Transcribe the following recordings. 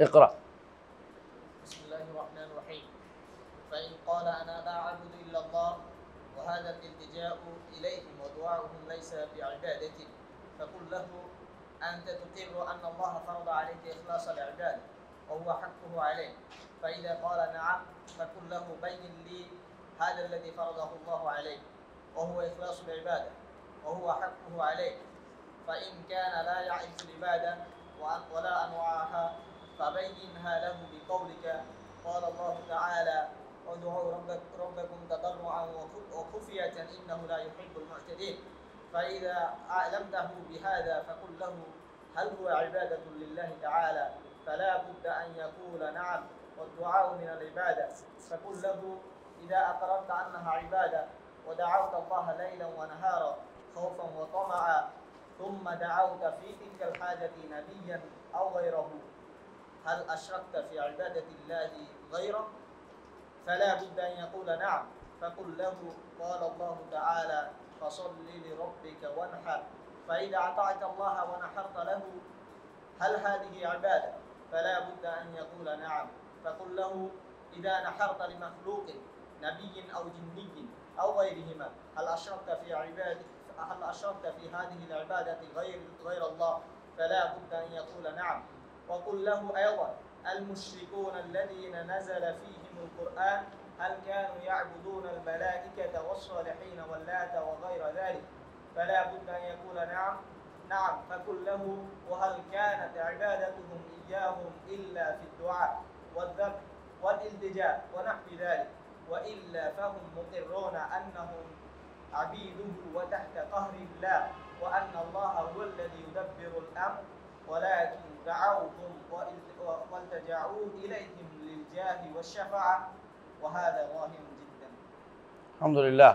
اقرأ. بسم الله الرحمن الرحيم. فإن قال أنا لا أعبد إلا الله وهذا الالتجاء إليهم ودعاؤهم ليس بعبادة فقل له أنت تقر أن الله فرض عليك إخلاص العبادة وهو حقه عليك. فإذا قال نعم فقل له بين لي هذا الذي فرضه الله عليك وهو إخلاص العبادة وهو حقه عليك. فإن كان لا يعرف العبادة ولا أنواعها فبينها له بقولك قال الله تعالى ادعوا ربكم تضرعا وخفية إنه لا يحب المعتدين. فإذا أعلمته بهذا فقل له هل هو عبادة لله تعالى فلا بد أن يقول نعم والدعاء من العبادة. فقل له إذا أقررت أنها عبادة ودعوت الله ليلا ونهارا خوفا وطمعا ثم دعوت في تلك الحاجة نبيا أو غيره هل أشركت في عبادة الله غيره فلا بد أن يقول نعم. فقل له قال الله تعالى فصل لربك وانحر. فإذا أطعت الله ونحرت له هل هذه عبادة فلا بد أن يقول نعم. فقل له إذا نحرت لمخلوق نبي أو جني أو غيرهما هل أشركت في هذه العبادة غير الله فلا بد أن يقول نعم. وقل له أيضا المشركون الذين نزل فيهم القرآن هل كانوا يعبدون الملائكة والصالحين واللات وغير ذلك فلا بد أن يقول نعم. فقل له وهل كانت عبادتهم إياهم إلا في الدعاء والذبح والالتجاء ونحو ذلك وإلا فهم مقرون أنهم عبيده وتحت قهر الله وأن الله هو الذي يدبر الأمر ولكن دعوهم والتجأوا إليهم للجاه والشفاعة وهذا ظاهر جدا. الحمد لله.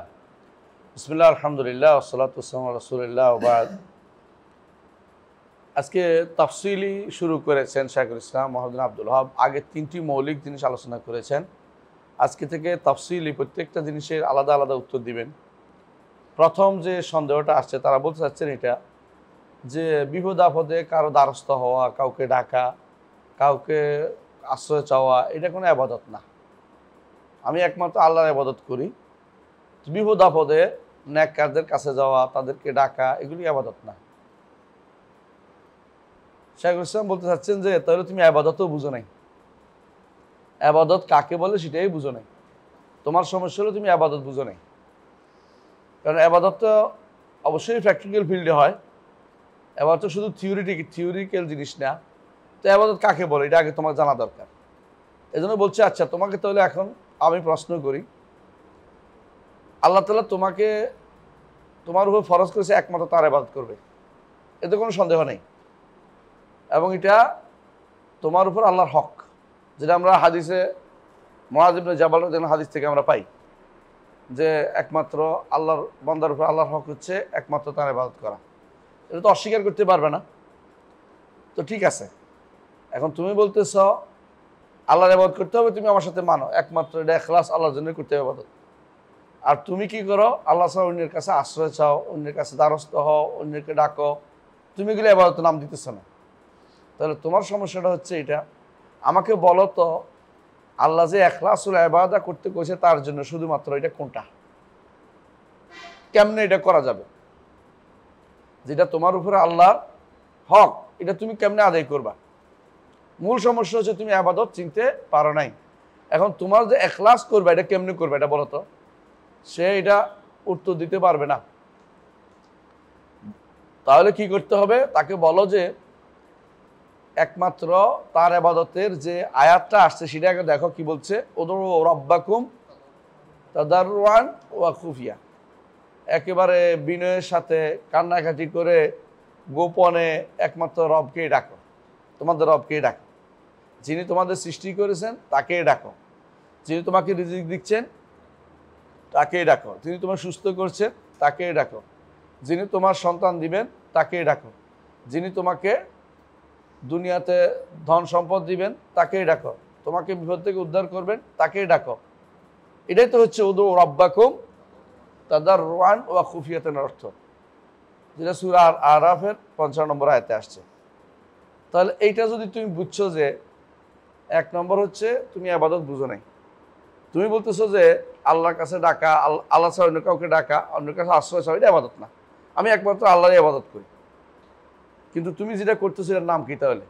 بسم الله الحمد لله والصلاة والسلام على رسول الله وبعد. আজকে তাফসিলি শুরু করেছেন শাইখুল ইসলাম মুহাম্মদ আব্দুল ওয়াহাব। আগে তিনটি মৌলিক জিনিস আলোচনা করেছেন, আজকে থেকে তাফসিলি প্রত্যেকটা জিনিসের আলাদা আলাদা উত্তর দিবেন। প্রথম যে সন্দেহটা আসছে তারা বলতে চাচ্ছেন এটা যে বিপদ আপদে কারো দ্বারস্থ হওয়া, কাউকে ডাকা, কাউকে আশ্রয় চাওয়া এটা কোনো ইবাদত না। আমি একমাত্র আল্লাহর ইবাদত করি। বিপদ আপদে নেককারদের কাছে যাওয়া, তাদেরকে ডাকা এগুলি ইবাদত না। শাইখুল ইসলাম বলতে চাচ্ছেন যে তাহলে তুমি ইবাদতও বুঝো নাই, ইবাদত কাকে বলে সেটাই বুঝো নাই। তোমার সমস্যা হলো তুমি ইবাদত বুঝো নাই। কারণ ইবাদত তো অবশ্যই প্র্যাকটিক্যাল ফিল্ডে হয়, ইবাদত তো শুধু থিওরিক্যাল জিনিস না। তো ইবাদত কাকে বলে এটা আগে তোমার জানা দরকার। এজন্য বলছে আচ্ছা তোমাকে তাহলে এখন আমি প্রশ্ন করি, আল্লাহ তাআলা তোমার উপর ফরজ করেছে একমাত্র তার ইবাদত করবে, এতে কোনো সন্দেহ নেই। এবং এটা তোমার উপর আল্লাহর হক, যেটা আমরা হাদিসে মুআয ইবনে জাবাল রাদিয়াল্লাহু হাদিস থেকে আমরা পাই যে একমাত্র আল্লাহর বান্দার উপর আল্লাহর হক হচ্ছে একমাত্র তার ইবাদত করা। এটা তো অস্বীকার করতে পারবে না। তো ঠিক আছে, এখন তুমি বলতেছ আল্লাহর ইবাদত করতে হবে, তুমি আমার সাথে মানো একমাত্র এটা ইখলাস আল্লাহর জন্য করতে হবে ইবাদত। আর তুমি কি করো? আল্লাহ ছাড়া অন্যের কাছে আশ্রয় চাও, অন্যের কাছে দ্বারস্থ হও, অন্যকে ডাকো, তুমি এগুলো ইবাদতের নাম দিতেছ না। তাহলে তোমার সমস্যাটা হচ্ছে এটা। আমাকে বলো তো আল্লাহ যে ইখলাসুল ইবাদা করতে কইছে তার জন্য শুধুমাত্র এটা কোনটা, কেমনে এটা করা যাবে? যেটা তোমার উপরে আল্লাহর হক এটা তুমি কেমনে আদায় করবা? মূল সমস্যা হচ্ছে তুমি ইবাদত চিনতে পারো নাই। এখন তোমার যে ইখলাস করবা এটা কেমনে করবা এটা বলো তো। সে এটা উত্তর দিতে পারবে না। তাহলে কি করতে হবে? তাকে বলো যে একমাত্র তার ইবাদতের যে আয়াতটা আসছে সেটা আগে দেখো কি বলছে, উদউ রাব্বাকুম তাদাররুআন ওয়া খুফিয়া, একেবারে বিনয়ের সাথে কান্নাকাটি করে গোপনে একমাত্র রবকেই ডাকো, তোমাদের রবকেই ডাকো। যিনি তোমাদের সৃষ্টি করেছেন তাকেই ডাকো, যিনি তোমাকে রিজিক দিচ্ছেন তাকেই ডাকো, যিনি তোমার সুস্থ করছেন তাকেই ডাকো, যিনি তোমার সন্তান দিবেন তাকেই ডাকো, যিনি তোমাকে দুনিয়াতে ধন সম্পদ দিবেন তাকেই ডাকো, তোমাকে বিপদ থেকে উদ্ধার করবেন তাকেই ডাকো। এটাই তো হচ্ছে উদউ রাব্বাকুম তাদাররুআন ওয়া খুফিয়াতান অর্থ, যেটা সূরা আরাফের ৫৫ নম্বর আয়াতে আসছে। তাহলে এইটা যদি তুমি বুঝছো যে এক নম্বর হচ্ছে তুমি আবাদত বুঝো নাই। তুমি বলতেছো যে আল্লাহর কাছে ডাকা, আল্লাহ ছাড়া অন্য কাউকে ডাকা, অন্য কাছে আশ্রয় চাওয়া, এটা আবাদত না। আমি একমাত্র আল্লাহরই আবাদত করি। কিন্তু তুমি যেটা করতেছো এটার নাম কি তাহলে?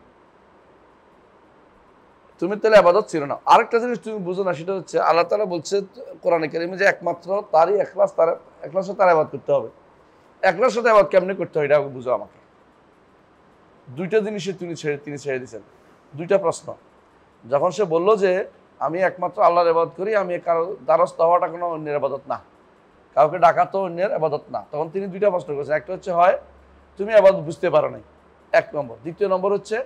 তুমি তাহলে আবাদত ছিল না। আরেকটা জিনিস তুমি বুঝো না, সেটা হচ্ছে আল্লাহ তাআলা বলছে কোরআনে কারিমে যে একমাত্র তারই ইখলাস, তার ইখলাসে তার আবাদত করতে হবে। ইখলাসের সাথে আবাদত কেমনে করতে হয় এটা বুঝো আমাকে। দুইটা জিনিসে তিনি ছেড়ে দিয়েছেন, দুইটা প্রশ্ন। যখন সে বলল যে আমি একমাত্র আল্লাহর ইবাদত করি, আমি কারো দ্বারস্থ হওয়াটা কোনো অন্যের ইবাদত না, কাউকে ডাকা তো অন্যের ইবাদত না, তখন তিনি দুইটা প্রশ্ন করেছেন। একটা হচ্ছে হয় তুমি ইবাদত বুঝতে পারো নাই, এক নম্বর। দ্বিতীয় নম্বর হচ্ছে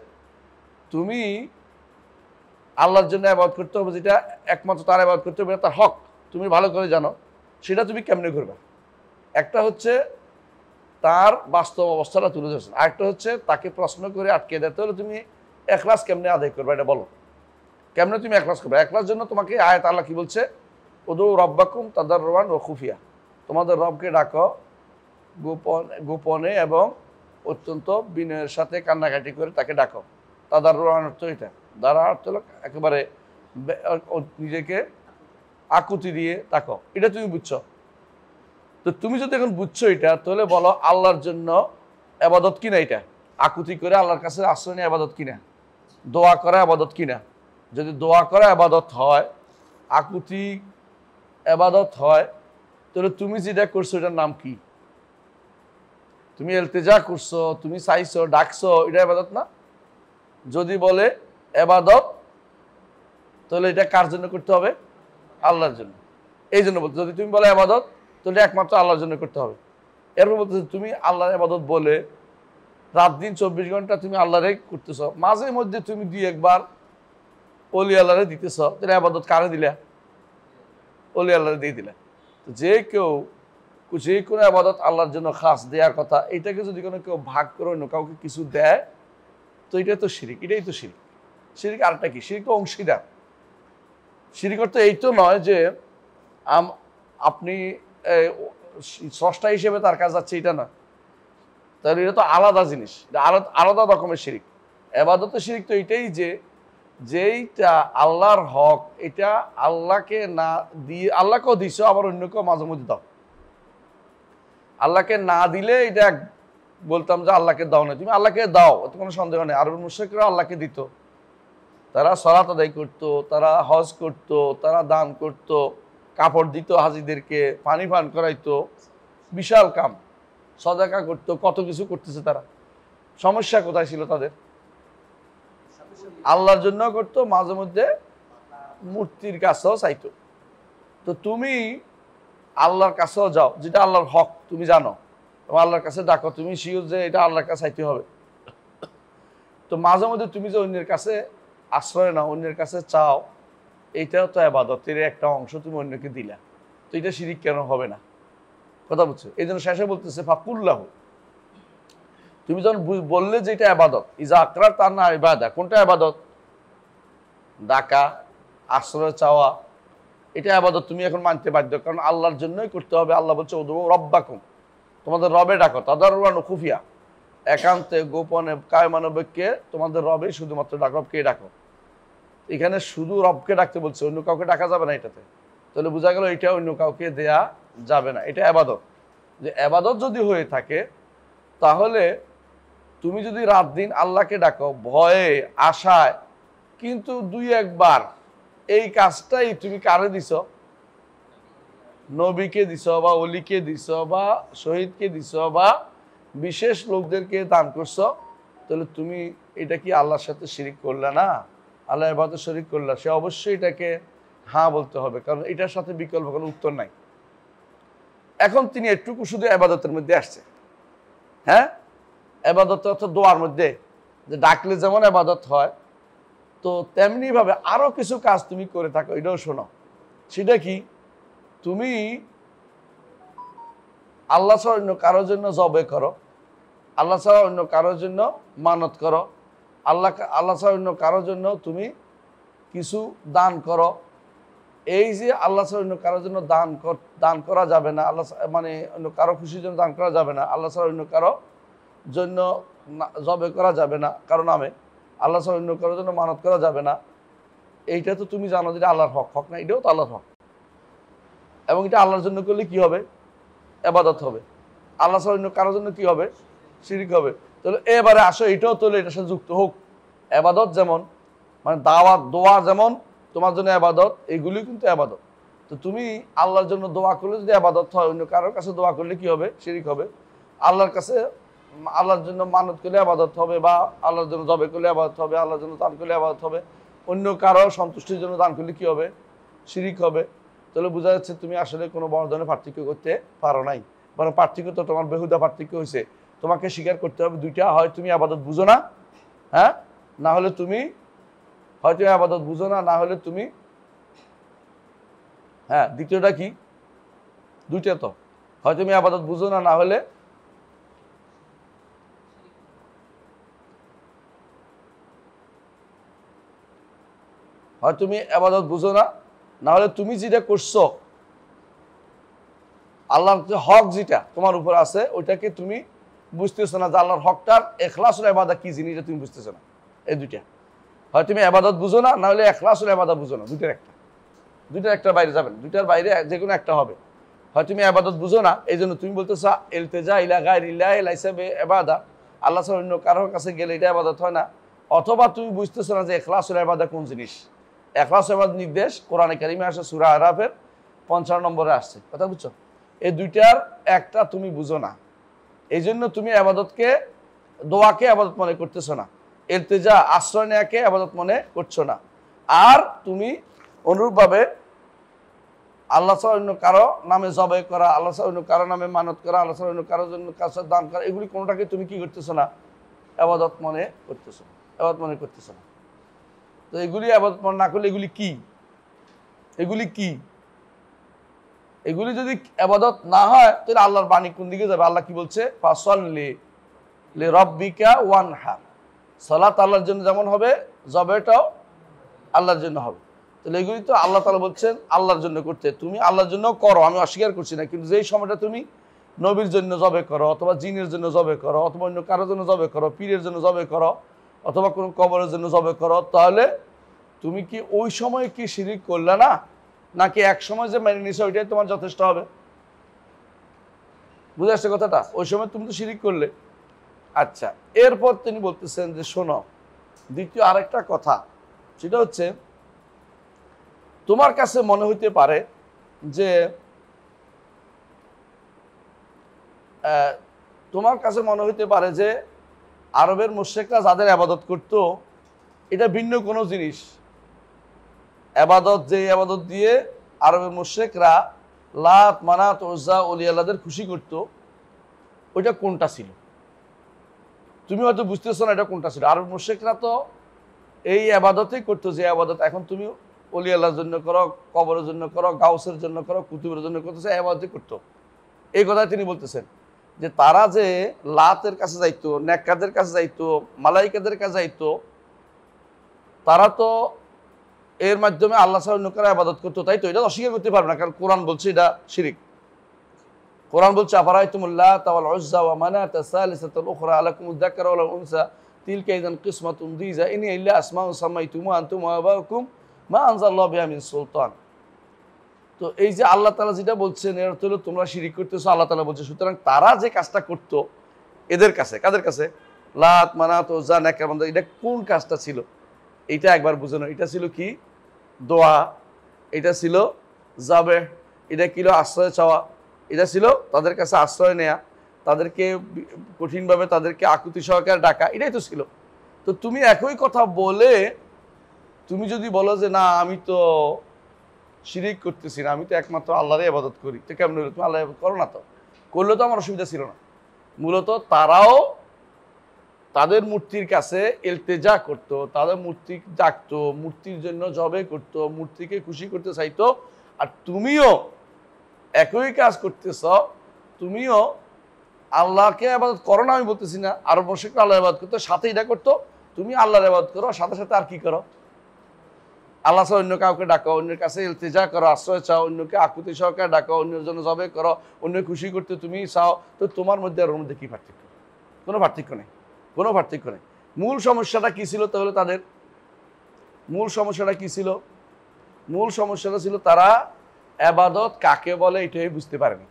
তুমি আল্লাহর জন্য ইবাদত করতে হবে, যেটা একমাত্র তার ইবাদত করতে হবে, তার হক তুমি ভালো করে জানো, সেটা তুমি কেমনে করবে। একটা হচ্ছে তার বাস্তব অবস্থাটা তুলে ধরছেন, আরেকটা হচ্ছে তাকে প্রশ্ন করে আটকে দেয়। তাহলে তুমি ইখলাস কেমনে আদায় করবে এটা বলো, কেমনে তুমি ইখলাস করবে? ইখলাস জন্য তোমাকে আয়াত আল্লাহ কি বলছে, উদউ রাব্বাকুম তাদাররুআন ওয়া খুফিয়া, তোমাদের রবকে ডাকো গোপনে এবং অত্যন্ত বিনয়ের সাথে কান্নাকাটি করে তাকে ডাকো। তাদাররুআন অর্থ এটা, দ্বারা অর্থ হলো একেবারে নিজেকে আকুতি দিয়ে ডাকো, এটা তুমি বুঝছো। তো তুমি যদি এখন বুঝছো এটা, তাহলে বলো আল্লাহর জন্য ইবাদত কিনা এটা? আকুতি করে আল্লাহর কাছে আশ্রয় নিয়ে ইবাদত কিনা? দোয়া করা ইবাদত কিনা? যদি দোয়া করা ইবাদত হয়, আকুতি ইবাদত হয়, তাহলে তুমি যেটা করছো এটার নাম কি? তুমি ইলতিজা করছো, তুমি চাইছো, ডাকছো, এটা ইবাদত না? যদি বলে ইবাদত, তাহলে এটা কার জন্য করতে হবে? আল্লাহর জন্য। এই জন্য বলতে, যদি তুমি বলে ইবাদত, তাহলে একমাত্র আল্লাহর জন্য করতে হবে। এরপর বলতেছে তুমি আল্লাহর ইবাদত বলে রাত দিন 24 ঘন্টা তুমি আল্লাহরে করতেছ, মাঝে মধ্যে তুমি দুই একবার অলি আল্লাহরে দিতেছ, তাহলে ইবাদত কারে দিলা? অলি আল্লাহরে দিয়ে দিলা। যে কেউ যে কোনো ইবাদত আল্লাহর জন্য খাস দেওয়ার কথা, এটাকে যদি কোনো কেউ ভাগ করে অন্য কাউকে কিছু দেয়, তো এটা তো শিরিক, এটাই তো শিরিক। শিরিক আরেকটা কি? শিরিক তো অংশীদার। শিরিক অর্থ এই তো নয় যে আপনি স্রষ্টা হিসেবে তার কাছে যাচ্ছে, এটা না। তাহলে এটা তো আলাদা জিনিস, এটা আলাদা রকমের শিরিক। ইবাদতের শিরিক তো এটাই যে যেইটা আল্লাহর হক, এটা আল্লাহকে না দিয়ে, আল্লাহকেও দিছ আবার অন্যকেও মাঝে মধ্যে দাও। আল্লাহকে না দিলে এটা বলতাম যে আল্লাহকে দাও না, তুমি আল্লাহকে দাও, এতে কোনো সন্দেহ নেই। আরব মুশরিকরা আল্লাহকে দিত, তারা সালাত আদায় করতো, তারা হজ করতো, তারা দান করতো, কাপড় দিত হাজিদেরকে, পানি পান করাইতো, বিশাল কাম, সদাকা করতো, কত কিছু করতেছে তারা। সমস্যা কোথায় ছিল তাদের? আল্লাহর জন্য করতো, মাঝে মধ্যে মূর্তির কাছেও চাইতো। তো তুমি আল্লাহর কাছেও যাও, যেটা আল্লাহর হক তুমি জানো, আল্লাহর কাছে ডাকো, তুমি শিওর যে এটা আল্লাহর কাছে চাইতে হবে। তো মাঝে মধ্যে তুমি যে অন্যের কাছে আশ্রয় নাও, অন্যের কাছে চাও, এইটাও তো ইবাদতের একটা অংশ, তুমি অন্যকে দিলা, তো এটা শিরিক কেন হবে না? কথা বুঝছো? এই জন্য শেষে বলতেছে ফাকুল্লাহু, তুমি যখন বললে যে এটা ইবাদত, ইজা আকরার তার না ইবাদা, কোনটা ইবাদত? ডাকা, আশ্রয় চাওয়া, এটা ইবাদত তুমি এখন মানতে বাধ্য, কারণ আল্লাহর জন্যই করতে হবে। আল্লাহ বলছে উদউ রাব্বাকুম, তোমাদের রবে ডাকো, তাদাররুআন ওয়া খুফিয়া, একান্তে গোপনে কায়মানবিককে তোমাদের রবে শুধুমাত্র রবকে ডাকো। এখানে শুধু রবকে ডাকতে বলছে, অন্য কাউকে ডাকা যাবে না এটাতে। তাহলে বোঝা গেল এটা অন্য কাউকে দেয়া যাবে না, এটা ইবাদত। যে ইবাদত যদি হয়ে থাকে, তাহলে তুমি যদি রাত দিন আল্লাহকে ডাকো ভয়ে আশায়, কিন্তু দুই একবার এই কাজটাই তুমি কারে দিছ? নবীকে দিছ, বা অলিকে দিছ, বা শহীদকে দিছ, বা বিশেষ লোকদেরকে দান করছো, তাহলে তুমি এটা কি আল্লাহর সাথে শিরিক করলে না? আল্লাহ ইবাদতে শরিক করলে, সে অবশ্যই এটাকে হ্যাঁ বলতে হবে, কারণ এটার সাথে বিকল্প কোনো উত্তর নাই। এখন তিনি একটুকু শুধু ইবাদতের মধ্যে আসছে, হ্যাঁ, ইবাদত অর্থাৎ দোয়ার মধ্যে, যে ডাকলে যেমন ইবাদত হয়, তো তেমনি ভাবে আরো কিছু কাজ তুমি করে থাকো, এটাও শোনো। সেটা কি? তুমি আল্লাহ ছাড়া অন্য কারোর জন্য জবে করো, আল্লাহ ছাড়া অন্য কারোর জন্য মানত করো, আল্লাহ ছাড়া অন্য কারোর জন্য তুমি কিছু দান করো। এই যে আল্লাহ ছাড়া অন্য কারোর জন্য দান করা যাবে না, আল্লাহ মানে অন্য কারো খুশির জন্য দান করা যাবে না, আল্লাহ ছাড়া অন্য কারো জন্য জবে করা যাবে না কারো নামে, আল্লাহ ছাড়া অন্য কারোর জন্য মানত করা যাবে না, এইটা তো তুমি জানো যে আল্লাহর হক, হক না, এটাও তো আল্লাহর হক, এবং এটা আল্লাহর জন্য করলে কি হবে? ইবাদত হবে। আল্লাহ ছাড়া অন্য কারোর জন্য কি হবে? শিরক হবে। তাহলে এবারে আসো, এটাও তাহলে এটার সাথে যুক্ত হোক। ইবাদত যেমন, মানে দাওয়াত দোয়া যেমন তোমার জন্য ইবাদত, এগুলি কিন্তু ইবাদত। তো তুমি আল্লাহর জন্য দোয়া করলে যদি ইবাদত হয়, অন্য কারোর কাছে দোয়া করলে কি হবে? শিরক হবে। আল্লাহর কাছে আল্লাহর জন্য মানত করলে ইবাদত হবে, বা আল্লাহর জন্য জবে করলে ইবাদত হবে, আল্লাহর জন্য দান করলে ইবাদত হবে। অন্য কারো সন্তুষ্টির জন্য দান করলে কি হবে? শিরক হবে। তাহলে বোঝা যাচ্ছে তুমি আসলে কোনো বড় ধরনের পার্থক্য করতে পারো নাই, বরং পার্থক্য তো তোমার বেহুদা পার্থক্য হয়েছে। তোমাকে স্বীকার করতে হবে দুইটা, হয় তুমি আবাদত বুঝো না, হ্যাঁ, না হলে তুমি হয়তো আবাদত বুঝো না, না হলে তুমি, হ্যাঁ, দ্বিতীয়টা কি? দুইটা তো, হয় তুমি আবাদত বুঝো না, না হলে হয় তুমি আবাদত বুঝো না, না হলে তুমি যেটা করছো, আল্লাহর যে হক যেটা তোমার উপর আছে, ওইটাকে তুমি বুঝতেছো না, যে আল্লাহর হকটার এখলাসুল ইবাদত কি জিনিস, তুমি বুঝতেছো না। এই দুইটা, হয় তুমি ইবাদত বুঝো না, না হলে এখলাসুল ইবাদত বুঝো না। দুইটার একটা বাইরে যাবেন, দুইটার বাইরে যে কোনো একটা হবে। হয় তুমি ইবাদত বুঝো না, এই জন্য তুমি বলতেছো ইলতিজা ইলা গায়রিল্লাহি লাইসা বিইবাদা, আল্লাহ ছাড়া অন্য কারোর কাছে গেলে এটা ইবাদত হয় না। অথবা তুমি বুঝতেছো না যে ইখলাসুল ইবাদত কোন জিনিস। ইখলাসুল ইবাদত নির্দেশ কোরআনে কারিমে আসে, সূরা আরাফের 55 নম্বরে আসছে। কথা বুঝছো? এই দুইটার একটা তুমি বুঝো না, এই জন্য তুমি ইবাদতকে, দোয়াকে ইবাদত মনে করতেছো না, ইলতিজা আশ্রয় নেয়াকে ইবাদত মনে করছো না। আর তুমি অনুরূপভাবে আল্লাহ ছাড়া অন্য কারো নামে জবাই করা, আল্লাহ ছাড়া অন্য কারো নামে মানত করা, আল্লাহ ছাড়া অন্য কারোর জন্য কাছে দান করা, এগুলি কোনোটাকে তুমি কি করতেছো না? ইবাদত মনে করতেছো, ইবাদত মনে করতেছো না। তো এগুলি ইবাদত মনে না করলে এগুলি কি? এগুলি কি? এগুলি যদি ইবাদত না হয়, তাহলে আল্লাহর বাণী কোন দিকে যাবে? আল্লাহ কি বলছে? ফাসাল্লি লিরাব্বিকা ওয়ানহার, সালাত আল্লাহর জন্য যেমন হবে, জবাইটাও আল্লাহর জন্য হবে। তাহলে এগুলি তো আল্লাহ তাআলা বলছেন আল্লাহর জন্য করতে, তুমি আল্লাহর জন্য করো, আমি অস্বীকার করছি না। কিন্তু যেই সময়টা তুমি নবীর জন্য জবে করো, অথবা জিনের জন্য জবে করো, অথবা অন্য কারোর জন্য জবে করো, পীরের জন্য জবে করো, অথবা কোনো কবরের জন্য জবে করো, তাহলে তুমি কি ওই সময় কি শিরিক করলে না, নাকি এক সময় যে মেনে নিছো ওইটাই তোমার যথেষ্ট হবে? বুঝে আসছে কথাটা? ওই সময় তুমি তো শিরিক করলে। আচ্ছা, এরপর তিনি বলতেছেন যে শোনো, দ্বিতীয় আরেকটা কথা, সেটা হচ্ছে তোমার কাছে মনে হইতে পারে যে আরবের মুশরিকরা যাদের ইবাদত করত, এটা ভিন্ন কোনো জিনিস। ইবাদত, যে ইবাদত দিয়ে আরবের মুশরিকরা লাত মানাত উজ্জা ওলি আল্লাহদের খুশি করত, ওইটা কোনটা ছিল? তুমি হয়তো বুঝতেছো না এটা কোনটা ছিল। আরব মুশরিকরা তো এই ইবাদতই করতো যে ইবাদত এখন তুমি ওলি আল্লাহর জন্য করো, কবরের জন্য করো, গাউসের জন্য করো, কুতুবের জন্য করতেছে, ইবাদতই করতো। এই কথা তিনি বলতেছেন যে তারা যে লাতের কাছে যাইতো, নেককাদের কাছে যাইতো, মালাইকাদের কাছে যাইতো, তারা তো এর মাধ্যমে আল্লাহ ছাড়া অন্য কারো ইবাদত করতো, তাই তো? এটা অস্বীকার করতে পারবে না, কারণ কোরআন বলছে এটা শিরিক। কোরআন বলছে আফারাইতুমুল্লাহ ওয়াল উজ্জা ওয়া মানাত সালিসাতুল উখরা আলাকুমুয যাকারু ওয়াল উনসা তিলকা ইযান কিসমাতুন দীজা ইন ইল্লা আসমাউন সামাইতুমুহা আনতুম ওয়া আবাউকুম মা আনজালাল্লাহু বিহা মিন সুলতান। তো এই যে আল্লাহ তাআলা যেটা বলছেন, এর অর্থ হলো তোমরা শিরিক করতেছো, আল্লাহ তাআলা বলছে। সুতরাং তারা যে কাজটা করতো এদের কাছে, কাদের কাছে? লাত মানাত উজ্জা নেককার বান্দা, এটা কোন কাজটা ছিল? এইটা একবার বুঝে নাও। এটা ছিল কি? দোয়া। এটা ছিল যাবে। এটা ছিল আশ্রয় চাওয়া। এটা ছিল তাদের কাছে আশ্রয় নেয়া, তাদেরকে কঠিনভাবে তাদেরকে আকুতি সহকারে ডাকা, এটাই তো ছিল। তো তুমি একই কথা বলে তুমি যদি বলো যে না, আমি তো শিরিক করতেছি না, আমি তো একমাত্র আল্লাহরই ইবাদত করি, তো কেমন হলো? তুমি আল্লাহ ইবাদত করো না, তো করলে তো আমার অসুবিধা ছিল না। মূলত তারাও তাদের মূর্তির কাছে ইলতেজা করতো, তাদের মূর্তি ডাকতো, মূর্তির জন্য জবে করতো, মূর্তিকে খুশি করতে চাইতো। আর তুমিও একই কাজ করতেছ, তুমিও আল্লাহকে ইবাদত করো না আমি বলতেছি না, আরব মুশরিকরা আল্লাহ ইবাদত করতো, সাথে এটা করতো, তুমি আল্লাহর ইবাদত করো, সাথে সাথে আর কি করো? আল্লাহ ছাড়া অন্য কাউকে ডাকো, অন্যের কাছে ইলতিজা করো, আশ্রয় চাও, অন্যকে আকুতি সহকারে ডাকো, অন্যের জন্য জবে করো, অন্য খুশি করতে তুমি চাও। তো তোমার মধ্যে আর ওর মধ্যে কি পার্থক্য? কোনো পার্থক্য নেই, কোনো পার্থক্য নেই। মূল সমস্যাটা কি ছিল তাহলে তাদের? মূল সমস্যাটা কি ছিল? মূল সমস্যাটা ছিল তারা ইবাদত কাকে বলে এটাই বুঝতে পারেনি।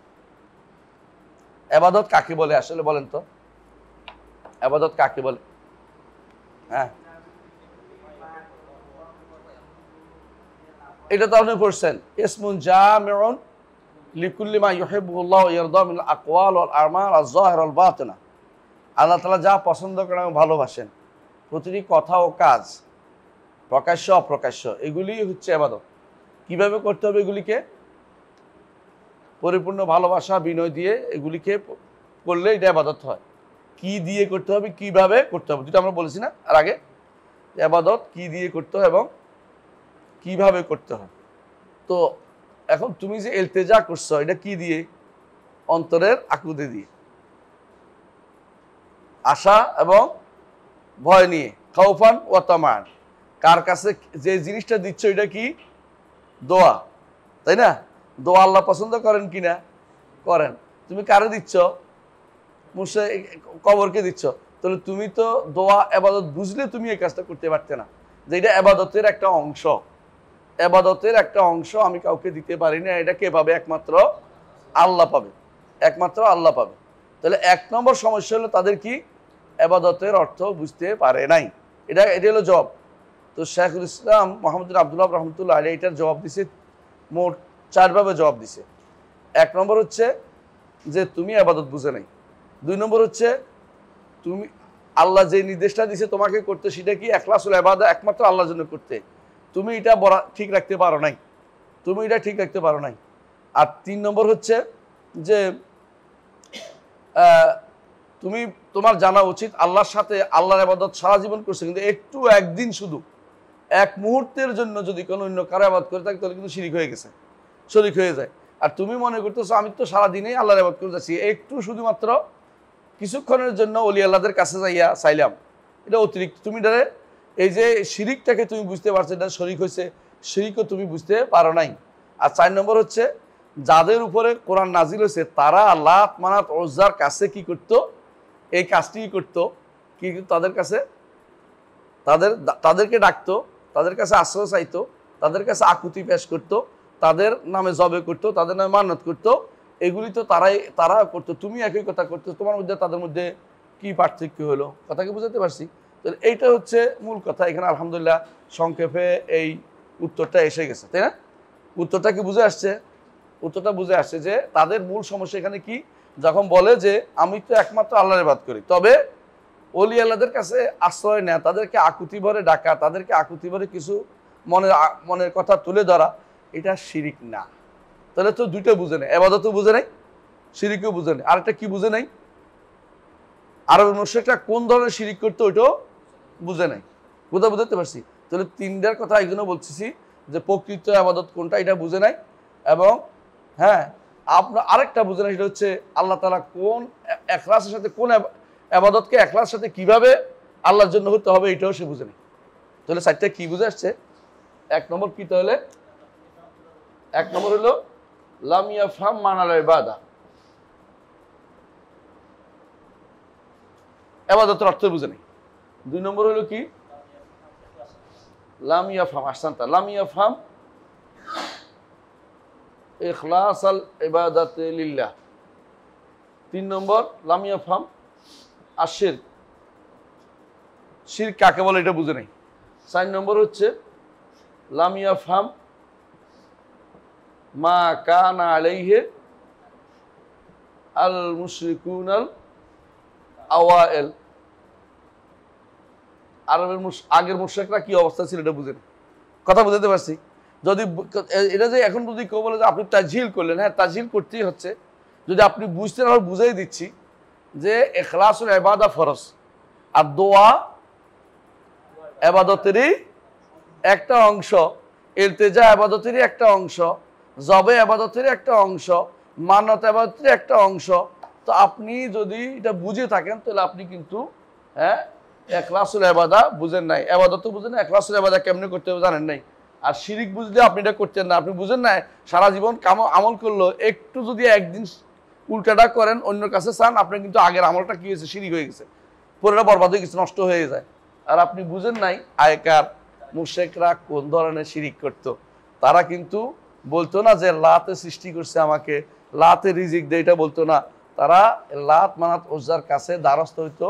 ইবাদত কাকে বলে আসলে বলেন তো, ইবাদত কাকে বলে? হ্যাঁ, এটা তো আপনি পড়ছেন, ইসমুন জামিউন লিকুল্লি মা ইউহিব্বুল্লাহু ওয়া ইয়ারদা মিনাল আকওয়াল ওয়াল আমাল আয-যাহিরা ওয়াল বাতিনা। আল্লাহ তাআলা যা পছন্দ করেন এবং ভালোবাসেন, প্রতিটি কথা ও কাজ, প্রকাশ্য অপ্রকাশ্য, এগুলি হচ্ছে ইবাদত। কিভাবে করতে হবে এগুলিকে? পরিপূর্ণ ভালোবাসা বিনয় দিয়ে এগুলিকে করলে এটা ইবাদত হয়। কি দিয়ে করতে হবে, কিভাবে করতে হবে, যেটা আমরা বলেছি না আর আগে, ইবাদত কি দিয়ে করতে হয় এবং কিভাবে করতে হয়। তো এখন তুমি যে ইলতিজা করছো এটা কি দিয়ে? অন্তরের আকুতি দিয়ে, আশা এবং ভয় নিয়ে, খাউফান ওয়া তামান। কার কাছে যে জিনিসটা দিচ্ছ এটা কি? দোয়া, তাই না? দোয়া আল্লাহ পছন্দ করেন কিনা? করেন। তুমি কারে দিচ্ছ? কবরকে দিচ্ছ। তাহলে তুমি তো দোয়া ইবাদত বুঝলে তুমি এই কাজটা করতে পারতে না, যে এটা ইবাদতের একটা অংশ। ইবাদতের একটা অংশ আমি কাউকে দিতে পারি না, এটা কে পাবে? একমাত্র আল্লাহ পাবে, একমাত্র আল্লাহ পাবে। তাহলে এক নম্বর সমস্যা হলো তাদের কি? ইবাদতের অর্থ বুঝতে পারে নাই। এটা হলো জবাব। তো শেখুল ইসলাম মোহাম্মদ আব্দুল্লাহ রহমতুল্লাহ আলী এটার জবাব দিছে, মোট 4 ভাবে জবাব দিছে। 1 নম্বর হচ্ছে যে তুমি ইবাদত বুঝে নাই। 2 নম্বর হচ্ছে তুমি আল্লাহ যে নির্দেশটা দিছে তোমাকে করতে, সেটা কি? ইখলাসুল ইবাদা, একমাত্র আল্লাহর জন্য করতে। তুমি এটা ঠিক রাখতে পারো নাই, তুমি এটা ঠিক রাখতে পারো নাই। আর 3 নম্বর হচ্ছে যে তুমি, তোমার জানা উচিত আল্লাহর সাথে আল্লাহর ইবাদত সারা জীবন করছে, কিন্তু একটু একদিন শুধু এক মুহূর্তের জন্য যদি কোনো অন্য কারো ইবাদত করে থাকে তাহলে কিন্তু শিরিক হয়ে গেছে, শরীক হয়ে যায়। আর তুমি মনে করতেছো আমি তো সারাদিনেই আল্লাহর ইবাদত করে যাচ্ছি, একটু শুধুমাত্র কিছুক্ষণের জন্য ওলি আল্লাহদের কাছে যাইয়া চাইলাম, এটা অতিরিক্ত। তুমি ধরে এই যে শিরিকটাকে তুমি বুঝতে পারছো এটা শরিক হয়েছে, শিরিকও তুমি বুঝতে পারো নাই। আর 4 নম্বর হচ্ছে যাদের উপরে কোরআন নাজিল হয়েছে তারা লাত মানাত উজ্জার কাছে কি করতো? এই কাজটি করতো কি? তাদের কাছে তাদেরকে ডাকতো, তাদের কাছে আশ্রয় চাইতো, তাদের কাছে আকুতি পেশ করতো, তাদের নামে জবে করতো, তাদের নামে মান্নত করতো। এগুলি তো তারা করতো, তুমি একই কথা করতো। তোমার মধ্যে তাদের মধ্যে কি পার্থক্য হলো? কথা কি বুঝাতে পারছি? তো এইটা হচ্ছে মূল কথা। এখানে আলহামদুলিল্লাহ সংক্ষেপে এই উত্তরটা এসে গেছে, তাই না? উত্তরটা কি বুঝে আসছে? উত্তরটা বুঝে আসছে যে তাদের মূল সমস্যা এখানে কি? যখন বলে যে আমি তো একমাত্র আল্লাহর ইবাদত করি, তবে ওলি আল্লাহদের কাছে আশ্রয় নেয়, তাদেরকে আকুতি ভরে ডাকা, তাদেরকে আকুতি ভরে কিছু মনের কথা তুলে ধরা, এটা শিরিক না। তাহলে তো দুইটা বুঝে নেই, ইবাদতও বুঝে নাই, শিরিকও বুঝে নেই। আরেকটা কি বুঝে নাই? আরবের মুশরিকরা কোন ধরনের শিরিক করতো ওইটাও বুঝে নাই। বুঝতে পারছি? তাহলে 3টার কথা এই জন্য বলতেছি যে প্রকৃত ইবাদত কোনটা এটা বুঝে নাই, এবং হ্যাঁ আপনার আরেকটা বুঝে নাই, সেটা হচ্ছে আল্লাহ তাআলা কোন ইখলাসের সাথে, কোন ইবাদতকে ইখলাসের সাথে কিভাবে আল্লাহর জন্য হতে হবে এটাও সে বুঝে নাই। তাহলে 4টা কি বুঝে আসছে? 1 নম্বর কি? তাহলে 1 নম্বর হলো লাম ইয়াফহাম মানাল ইবাদা, ইবাদতের অর্থ বুঝে নাই। 2 নম্বর হলো কি? লাম ইয়াফহাম, আহসানতা, লাম ইয়াফহাম ইখলাসাল ইবাদাতি লিল্লাহ। 3 নম্বর লাম ইয়াফহাম আশিরক, শিরক কাকে বলে এটা বুঝে নাই। 4 নম্বর হচ্ছে লাম ইয়াফহাম মা কানা আলাইহি আল মুশরিকুনাল আওয়াইল, আরবের আগের মুশরিকরা কি অবস্থা ছিল এটা বুঝে নাই। কথা বুঝতে পারছি? যদি এটা যে এখন যদি কেউ বলে যে আপনি তাজহিল করলেন, হ্যাঁ তাজহিল করতেই হচ্ছে। যদি আপনি বুঝতেন আর বুঝাই দিচ্ছি যে ইখলাসুল ইবাদা ফরজ, আর দোয়া ইবাদতেরই একটা অংশ, ইলতিজা ইবাদতেরই একটা অংশ, জবে ইবাদতেরই একটা অংশ, মানত ইবাদতেরই একটা অংশ। তো আপনি যদি এটা বুঝে থাকেন তাহলে আপনি কিন্তু হ্যাঁ ইখলাসুল ইবাদা বুঝেন নাই, ইবাদতও বুঝেন না, ইখলাসুল ইবাদা কেমনে করতে হবে জানেন নাই। আর শিরিক বুঝলে আপনি এটা করতেন না, আপনি বুঝেন না। সারা জীবন আমল করলো, একটু যদি একদিন উল্টাটা করেন, অন্যের কাছে চান, আপনার কিন্তু আগের আমলটা কি হয়েছে? শিরিক হয়ে গেছে, পুরোটা বরবাদ হয়ে গেছে, নষ্ট হয়ে যায়। আর আপনি বুঝেন নাই আগেকার মুশরিকরা কোন ধরনের শিরিক করত। তারা কিন্তু বলতো না যে লাতে সৃষ্টি করছে আমাকে, লাতে রিজিক দেয়, এটা বলতো না। তারা লাত মানাত উজ্জার কাছে দ্বারস্থ হইতো,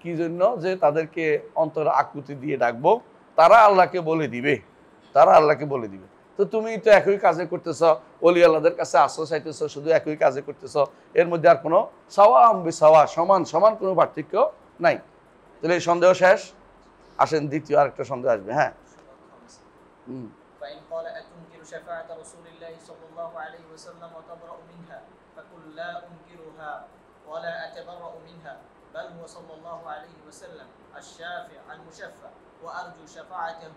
কি জন্য? যে তাদেরকে অন্তরে আকুতি দিয়ে ডাকবো, তারা আল্লাহকে বলে দিবে, তারা আল্লাহকে বলে দিবে। তো তুমি তো একই কাজে করতেছ, ওলি আল্লাহদের কাছে আশ্রয় চাইতেছ, শুধু একই কাজে করতেছ, এর মধ্যে আর কোনো সাওয়া বিসাওয়া, সমান সমান কোনো পার্থক্য নাই। তাহলে এই সন্দেহ শেষ। আসেন দ্বিতীয় আরেকটা সন্দেহ আসবে। হ্যাঁ, فإن قال أتنكر شفاعة رسول الله صلى الله عليه وسلم وتبرأ منها فقل لا أنكرها ولا أتبرأ منها بل هو صلى الله عليه وسلم الشافع المشفع وأرجو شفاعته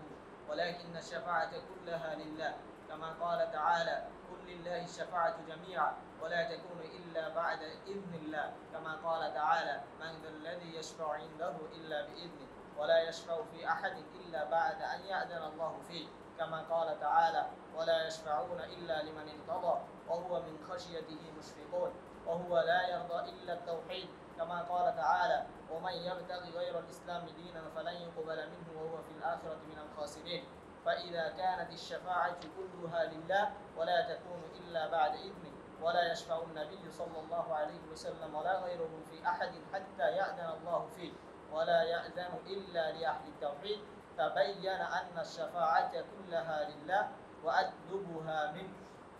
ولكن الشفاعة كلها لله كما قال تعالى قل لله الشفاعة جميعا ولا تكون إلا بعد إذن الله كما قال تعالى من ذا الذي يشفع عنده إلا بإذنه ولا يشفع في أحد إلا بعد أن يأذن الله فيه كما قال تعالى ولا يشفعون إلا لمن ارتضى وهو من خشيته مشفقون وهو لا يرضى إلا التوحيد كما قال تعالى ومن يبتغي غير الإسلام دينا فلن يقبل منه وهو في الآخرة من الخاسرين فإذا كانت الشفاعة كلها لله ولا تكون إلا بعد إذنه ولا يشفع النبي صلى الله عليه وسلم ولا غيره في أحد حتى يأذن الله فيه ولا يأذن إلا لأهل التوحيد تبين أن الشفاعة كلها لله وأطلبها منه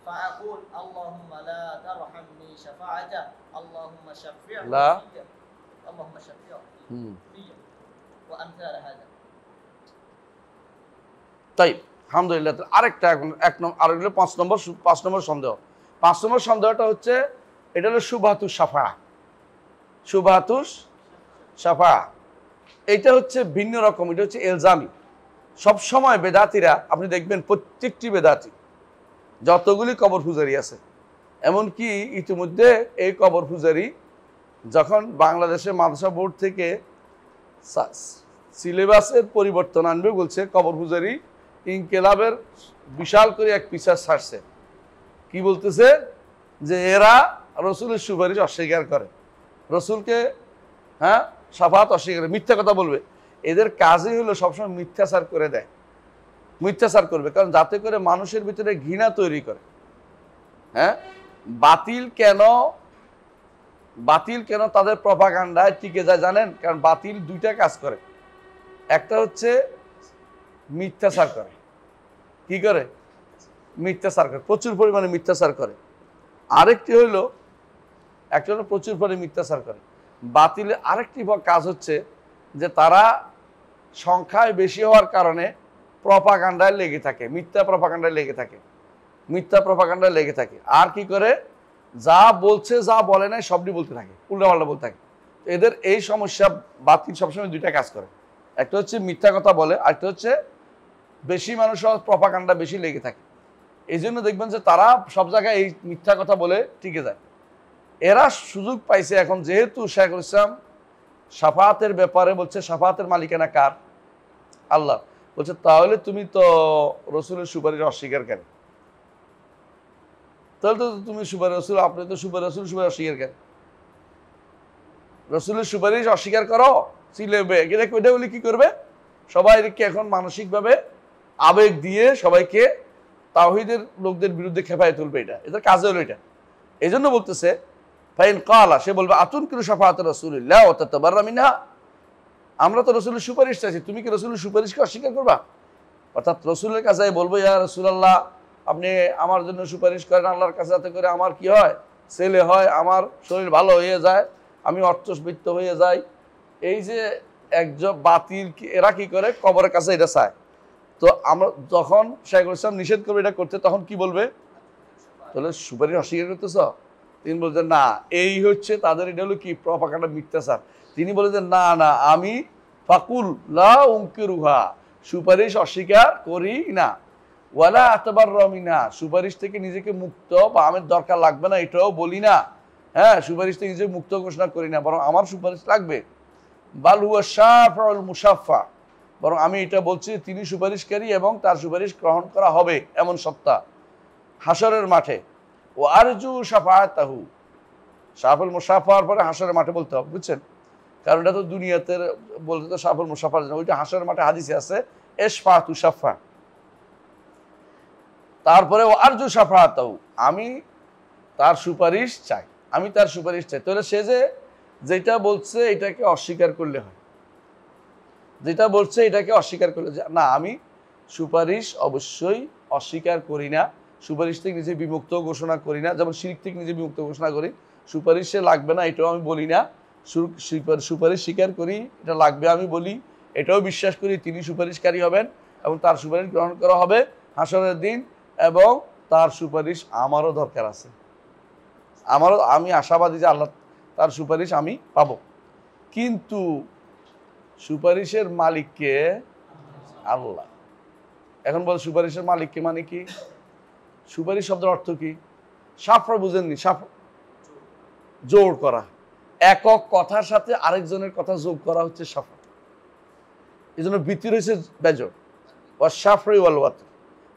فأقول اللهم لا ترحمني شفاعته اللهم شفعه لا. فيا اللهم شفعه فيا وأمثال هذا তাই আলহামদুলিল্লাহ। আরেকটা আর হলো 5 নম্বর সন্দেহ। 5 নম্বর সন্দেহটা হচ্ছে, এটা হলো শুবহাতুস শাফা। শুবহাতুস শাফা এটা হচ্ছে ভিন্ন রকম, এটা হচ্ছে এলজামি। সবসময় বেদাতিরা, আপনি দেখবেন প্রত্যেকটি বেদাতি যতগুলি কবর পূজারি আছে, এমনকি ইতিমধ্যে এই কবর পূজারি যখন বাংলাদেশের মাদ্রাসা বোর্ড থেকে সিলেবাসের পরিবর্তন আনবে বলছে, কবর পূজারি ইনকেলাবের বিশাল করে এক পিসার ছাড়ছে। কি বলতেছে? যে এরা রসুলের সুপারিশ অস্বীকার করে, রসুলকে শাফাত অস্বীকার করে, মিথ্যা কথা বলবে। এদের কাজই হলো সবসময় মিথ্যাচার করে দেয়, মিথ্যাচার করবে, কারণ যাতে করে মানুষের ভিতরে ঘৃণা তৈরি করে। বাতিল কেন তাদের প্রপাগান্ডায় টিকে যায় জানেন? কারণ বাতিল দুইটা কাজ করে। একটা হচ্ছে মিথ্যাচার করে। কি করে? মিথ্যাচার করে, প্রচুর পরিমাণে মিথ্যাচার করে। আরেকটি হলো, একটা হলো প্রচুর পরিমাণে মিথ্যাচার করে। বাতিলের আরেকটি কাজ হচ্ছে যে তারা সংখ্যায় বেশি হওয়ার কারণে প্রপাগান্ডায় লেগে থাকে, মিথ্যা প্রপাগান্ডায় লেগে থাকে, মিথ্যা প্রপাগান্ডায় লেগে থাকে। আর কি করে? যা বলছে যা বলে নাই সবটি বলতে থাকে, উল্টাপাল্টা বলতে থাকে। এদের এই সমস্যা, বাতিল সবসময় দুইটা কাজ করে, একটা হচ্ছে মিথ্যা কথা বলে, আরেকটা হচ্ছে বেশি মানুষ প্রপাগান্ডা বেশি লেগে থাকে। এই জন্য দেখবেন যে তারা সব জায়গায় এই মিথ্যা কথা বলে টিকে যায়। এরা সুযোগ পাইছে এখন, যেহেতু শাইখুল ইসলাম শাফাতের ব্যাপারে বলছে শাফাতের মালিকানা কার? আল্লাহ। বলছে তাহলে তুমি তো রসুলের সুপারিশ অস্বীকার কেন? তাহলে তো তুমি রসুল, আপনি তো রসুল সুপারিশ অস্বীকার কেন? রসুলের সুপারিশ অস্বীকার করো, সিলেবে এটা বলে কি করবে? সবাইকে এখন মানসিকভাবে আবেগ দিয়ে সবাইকে তাওহীদের লোকদের বিরুদ্ধে খেপায় তুলবে। এদের কাজ হলো এটা। এই জন্য বলতেছে ফাইন কালা, সে বলবে আতুনকিরু শাফাআত রাসূলিল্লাহ ওয়া তাতাবাররা মিনহা, আমরা তো রসুলের সুপারিশ চাইছি, তুমি কি রসুলের সুপারিশকে অস্বীকার করবা? অর্থাৎ রসুলের কাছে বলবো, ইয়া রাসূলুল্লাহ আপনি আমার জন্য সুপারিশ করেন আল্লাহর কাছে, যাতে করে আমার কি হয়, ছেলে হয়, আমার শরীর ভালো হয়ে যায়, আমি অর্থবিত্ত হয়ে যাই। এই যে একজন বাতিল, এরা কি করে? কবরের কাছে এটা চায়। তো আমরা যখন শাইখুল ইসলাম নিষেধ করবে এটা করতে, তখন কি বলবে? তাহলে সুপারিশ অস্বীকার করতেছ? তিনি বলছেন না, এই হচ্ছে তাদের, এটা হলো কি প্রপাগান্ডা, মিথ্যাচার। তিনি বলে যে না না, আমি ফাকুল লা উনকিরুহা, সুপারিশ অস্বীকার করি না, ওয়ালা আতাবাররা মিনহা, সুপারিশ থেকে নিজেকে মুক্ত বা আমার দরকার লাগবে না এটাও বলি না। সুপারিশ থেকে নিজেকে মুক্ত ঘোষণা করি না, বরং আমার সুপারিশ লাগবে। বাল হুয়া শাফিউল মুশাফফা, বরং আমি এটা বলছি তিনি সুপারিশকারী এবং তার সুপারিশ গ্রহণ করা হবে এমন সত্তা হাসরের মাঠে। ও আরজু শাফাআতাহু, শাফিউল মুশাফফার পরে হাসরের মাঠে বলতে হবে, বুঝছেন? কারণ এটা তো দুনিয়াতে বলতে তো শাফিউল মুশাফফার জন্য, ওইটা হাসরের মাঠে হাদিসে আছে, ইশফাতু শাফা, তারপরে ও আরজু শাফাতাহু, আমি তার সুপারিশ চাই, আমি তার সুপারিশ চাই। তাহলে সে যে যেটা বলছে এটাকে অস্বীকার করলে হয়, যেটা বলছে এটাকে অস্বীকার করলে না, আমি সুপারিশ অবশ্যই অস্বীকার করি না, সুপারিশ থেকে নিজে বিমুক্ত ঘোষণা করি না, যেমন শিরক থেকে নিজে বিমুক্ত ঘোষণা করি, সুপারিশে লাগবে না এটাও আমি বলি না, সুপারিশ স্বীকার করি, এটা লাগবে আমি বলি, এটাও বিশ্বাস করি তিনি সুপারিশকারী হবেন এবং তার সুপারিশ গ্রহণ করা হবে হাসরের দিন, এবং তার সুপারিশ আমারও দরকার আছে, আমি আশাবাদী যে আল্লাহ তার সুপারিশ আমি পাবো। কিন্তু সুপারিশের মালিককে আল্লাহ। এখন বল সুপারিশের মালিককে মানে কি? সুপারিশ শব্দের অর্থ কি? সাফরা বুঝেননি? জোর করা, একক কথার সাথে আরেকজনের কথা যোগ করা হচ্ছে সাফরা। এই জন্য বৃত্তি রয়েছে বেজোর, ওয়া সাফরি ওয়াল ওয়াতর,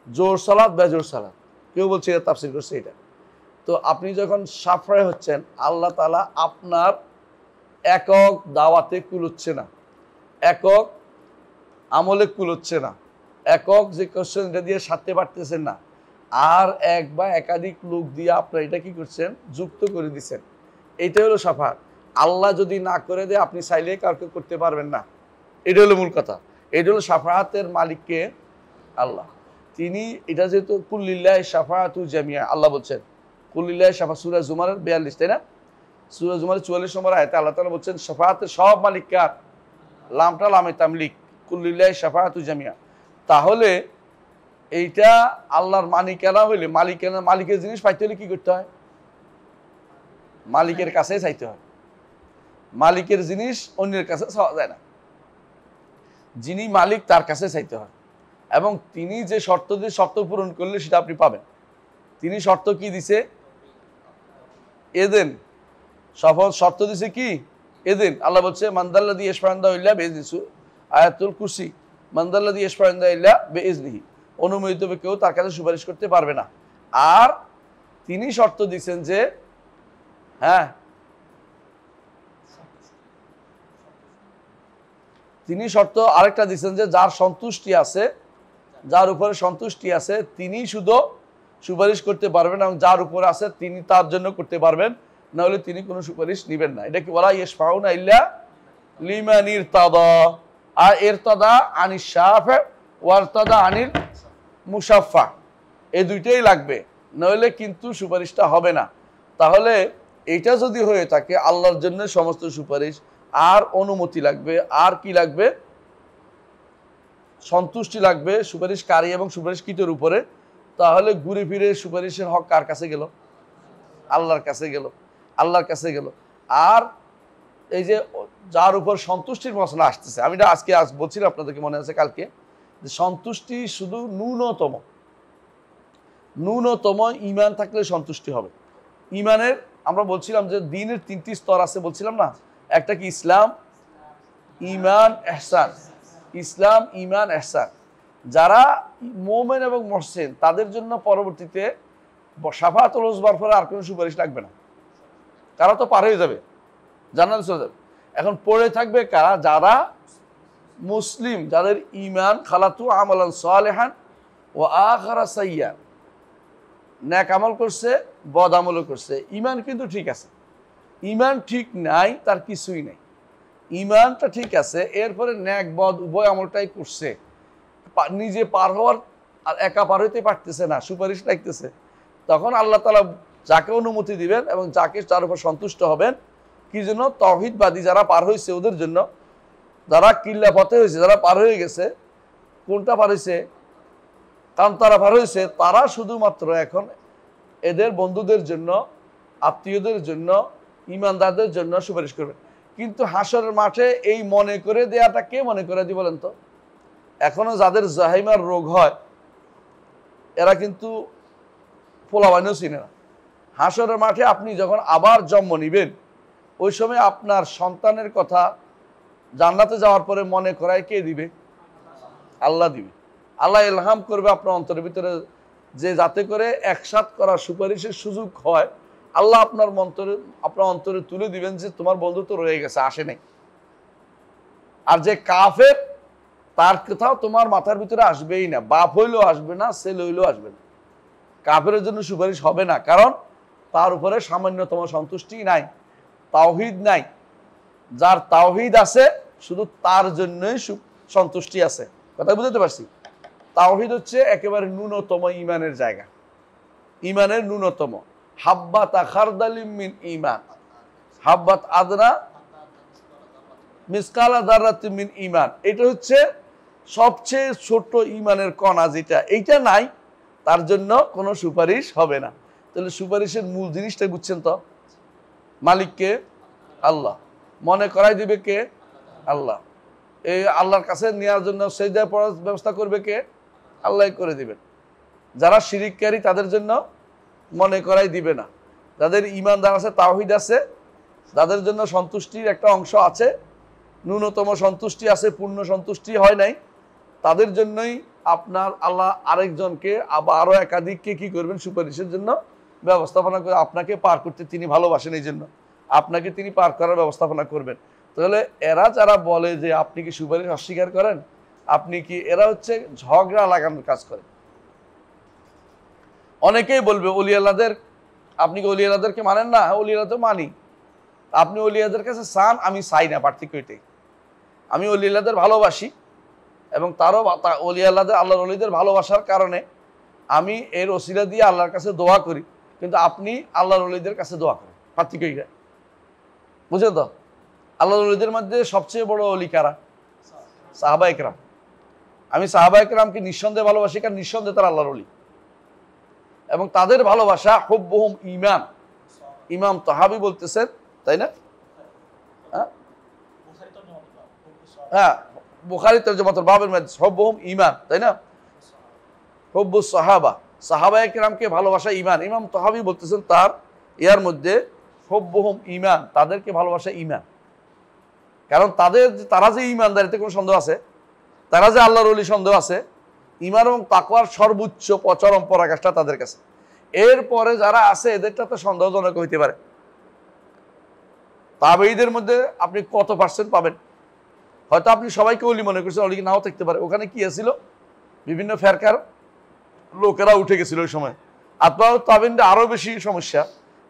জোর সালাত বেজোর সালাত। কেউ বলছে এটা তাফসীর করছে এটা। তো আপনি যখন সাফরায় হচ্ছেন, আল্লাহ তাআলা আপনার একক দাওয়াতে কুলোচ্ছে না, একক আমলে কুলোচ্ছে না, একক যে কোশ্চেনটা দিয়ে সারতে পারতেছেন না, আর এক বা একাধিক লোক দিয়ে আপনার এটা কি করছেন? যুক্ত করে দিচ্ছেন। এইটা হলো সাফাত। আল্লাহ যদি না করে দেয় আপনি চাইলে কাউকে করতে পারবেন না, এটা হলো মূল কথা। এটা হলো সাফাতের মালিককে আল্লাহ। তিনি এটা যেহেতু কুল্লিল্লাহি শাফাআতু জামিয়া, আল্লাহ বলছেন কুল্লিল্লাহি শাফা, সূরা জুমারের 42, তাই না? সূরা জুমারের 44 নম্বর আয়াতে আল্লাহ তাআলা বলছেন শাফাআতের সব মালিক কার? লামটা লামে তামলিক, কুল্লিল্লাহি শাফাআতু জামিয়া। তাহলে এইটা আল্লাহর মালিকানা হইলে, মালিকের জিনিস পাইতে হলে কি করতে হয়? মালিকের কাছে চাইতে হয়। মালিকের জিনিস অন্যের কাছে চাওয়া যায় না, যিনি মালিক তার কাছে চাইতে হয়। এবং তিনি যে শর্ত দিয়ে শর্ত পূরণ করলে সেটা আপনি পাবেন। তিনি শর্ত কি দিছে? এদেন। সফল শর্ত দিছে কি? এদেন। আল্লাহ বলছে মানদাল্লাযী ইয়াশফাউ ইনদাহু ইল্লা বিইজনিহি, আয়াতুল কুরসি, মানদাল্লাযী ইয়াশফাউ ইনদাহু ইল্লা বিইজনিহি, অনুমোদিত কেউ তার কাছে সুপারিশ করতে পারবে না। আর তিনি শর্ত দিচ্ছেন যে হ্যাঁ, তিনি শর্ত আরেকটা দিচ্ছেন যে যার সন্তুষ্টি আছে, যার উপরে সন্তুষ্টি আছে তিনি শুধু সুপারিশ করতে পারবেন, এবং যার উপরে আছে তিনি তার জন্য করতে পারবেন, না হলে তিনি কোনো সুপারিশ নেবেন না। এটা কি বলা? ইয়াশফাউনা ইল্লা লিমান ইরতাদা। আর ইরতাদা আনিশ শাফি ওয়া ইরতাদা আনিল মুশাফফা, এই দুইটাই লাগবে, নইলে কিন্তু সুপারিশটা হবে না। তাহলে এটা যদি হয়ে থাকে আল্লাহর জন্য সমস্ত সুপারিশ, আর অনুমতি লাগবে, আর কি লাগবে? সন্তুষ্টি লাগবে সুপারিশকারী এবং সুপারিশকৃতের উপরে। তাহলে ঘুরে ফিরে সুপারিশের হক কার কাছে গেল? আল্লাহর কাছে গেল, আল্লাহর কাছে গেল। আর এই যে যার উপর সন্তুষ্টির মশলা আসতেছে, আমি এটা আজকে বলছিলাম আপনাদেরকে, মনে আছে কালকে, যে সন্তুষ্টি শুধু ন্যূনতম ঈমান থাকলে সন্তুষ্টি হবে। ঈমানের আমরা বলছিলাম যে দ্বীনের 3টি স্তর আছে, বলছিলাম না? একটা কি? ইসলাম, ঈমান, ইহসান। ইসলাম, ঈমান, ইহসান। যারা মুমিন এবং মুহসিন তাদের জন্য পরবর্তীতে শাফাআতুল উযমার পরে আর কোনো সুপারিশ লাগবে না, তারা তো পার হয়ে যাবে, জান্নাতে চলে যাবে। এখন পড়ে থাকবে কারা? যারা মুসলিম, যাদের ঈমান খালাতু আমালান সালিহান ওয়া আখারা সাইয়্যান, নেক আমল করছে, বদ আমলও করছে, ঈমান কিন্তু ঠিক আছে। ঈমান ঠিক নাই তার কিছুই নাই, ঈমানটা ঠিক আছে, এরপরে নেক বদ উভয় আমলটাই করছে, নিজে পার হওয়ার আর একা পার হইতে পারতেছে না, সুপারিশ লাগতেছে। তখন আল্লাহ তাআলা যাকে অনুমতি দিবেন এবং যাকে তার উপর সন্তুষ্ট হবেন, কি জন্য? তাওহীদবাদী যারা পার হয়েছে ওদের জন্য, যারা কিল্লা পথে হয়েছে, যারা পার হয়ে গেছে। কোনটা পার হয়েছে? কারণ তারা পার হয়েছে, তারা শুধুমাত্র এখন এদের বন্ধুদের জন্য, আত্মীয়দের জন্য, ঈমানদারদের জন্য সুপারিশ করবে। কিন্তু হাসরের মাঠে এই মনে করে দেয়াটা কে মনে করে দি বলেন তো? এখনো যাদের জাহিমার রোগ হয় এরা কিন্তু পোলাবাইনও চিনে না। হাসরের মাঠে আপনি যখন আবার জন্ম নিবেন, ওই সময় আপনার সন্তানের কথা জান্নাতে যাওয়ার পরে মনে করায় কে দিবে? আল্লাহ দিবে। আল্লাহ ইলহাম করবে আপনার অন্তরের ভিতরে, যে যাতে করে একসাথ করার সুপারিশের সুযোগ হয়। আল্লাহ আপনার অন্তরে তুলে দিবেন যে তোমার বন্ধু তো রয়ে গেছে, আসে নাই। আর যে কাফের তার কথাও তোমার মাথার ভিতরে আসবেই না, বাপ হইলেও আসবে না, ছেলে হইলেও আসবে না। কাফেরের জন্য সুপারিশ হবে না, কারণ তার উপরে সামান্যতম সন্তুষ্টি নাই, তাওহীদ নাই। যার তাওহীদ আছে শুধু তার জন্যই সন্তুষ্টি আছে। কথা বুঝতে পারছি? তাওহীদ হচ্ছে একেবারে ন্যূনতম ইমানের জায়গা, ইমানের ন্যূনতম। হাব্বাত খারদালিম মিন ঈমান, হাব্বাত আদনা মিসকালা যাররাতিন মিন ঈমান, এটা হচ্ছে সবচেয়ে ছোট ইমানের কণা যেটা, এইটা নাই তার জন্য কোনো সুপারিশ হবে না। তাহলে সুপারিশের মূল জিনিসটা বুঝছেন তো? মালিককে আল্লাহ, মনে করাই দিবে কে? আল্লাহ। এই আল্লাহর কাছে নেওয়ার জন্য সেজদা পড়ার ব্যবস্থা করবে কে? আল্লাহ করে দিবেন। যারা শিরিককারী তাদের জন্য মনে করাই দিবে না। যাদের ঈমানদার আছে, তাওহীদ আছে, যাদের জন্য সন্তুষ্টির একটা অংশ আছে, ন্যূনতম সন্তুষ্টি আছে, পূর্ণ সন্তুষ্টি হয় নাই, তাদের জন্যই আপনার আল্লাহ আরেকজনকে আবার আরো একাধিককে কি করবেন? সুপারিশের জন্য ব্যবস্থাপনা করে। আপনাকে পার করতে তিনি ভালোবাসেন, এই জন্য আপনাকে তিনি পার করার ব্যবস্থাপনা করবেন। তাহলে এরা যারা বলে যে আপনি কি সুপারিশ অস্বীকার করেন, আপনি কি, এরা হচ্ছে ঝগড়া লাগানোর কাজ করে। অনেকেই বলবে অলি আল্লাহদের, আপনি কি অলি আল্লাহদেরকে মানেন না? অলি আল্লাহ তো মানি। আপনি অলি আল্লাহদের কাছে চান, আমি চাই না, পার্থক্য এটাই। আমি অলি আল্লাহদের ভালোবাসি এবং তারও অলি আল্লাহদের, আল্লাহর অলিদের ভালোবাসার কারণে আমি এর ওসিলা দিয়ে আল্লাহর কাছে দোয়া করি, কিন্তু আপনি আল্লাহর অলিদের কাছে দোয়া করেন। পার্থক্য এটা, বুঝলেন তো? আল্লাহর অলিদের মধ্যে সবচেয়ে বড় অলি কারা? সাহাবা ইকরাম। আমি সাহাবা ইকরামকে নিঃসন্দেহে ভালোবাসি, কারণ নিঃসন্দেহে তারা আল্লাহর অলি, এবং তাদের ভালোবাসা হুব্বুহুম ঈমান। ইমাম তাহাবি বলতেছেন, তাই না? হ্যাঁ, বুখারী তরজমাতুল বাবের মধ্যে হুব্বুহুম ঈমান, তাই না? হুব্বুস সাহাবা, সাহাবায়ে কেরামকে ভালোবাসা ঈমান। ইমাম তাহাবি বলতেছেন তার ইয়ার মধ্যে হুব্বুহুম ঈমান, তাদেরকে ভালোবাসা ঈমান। কারণ তারা যে ঈমানদার, এতে কোনো সন্দেহ আছে? তারা যে আল্লাহর ওলি, সন্দেহ আছে? ঈমান এবং তাকওয়ার সর্বোচ্চ চরম পরাকাষ্ঠা তাদের কাছে। এরপরে যারা আছে এদেরটা তো সন্দেহজনক হইতে পারে। তাবেঈদের মধ্যে আপনি কত পার্সেন্ট পাবেন? হয়তো আপনি সবাইকে অলি মনে করছেন, অলি নাও থাকতে পারে। ওখানে কি ছিল? বিভিন্ন ফেরকার লোকেরা উঠে গেছিল ওই সময়। আতবাউ তাবেঈনদের আরো বেশি সমস্যা,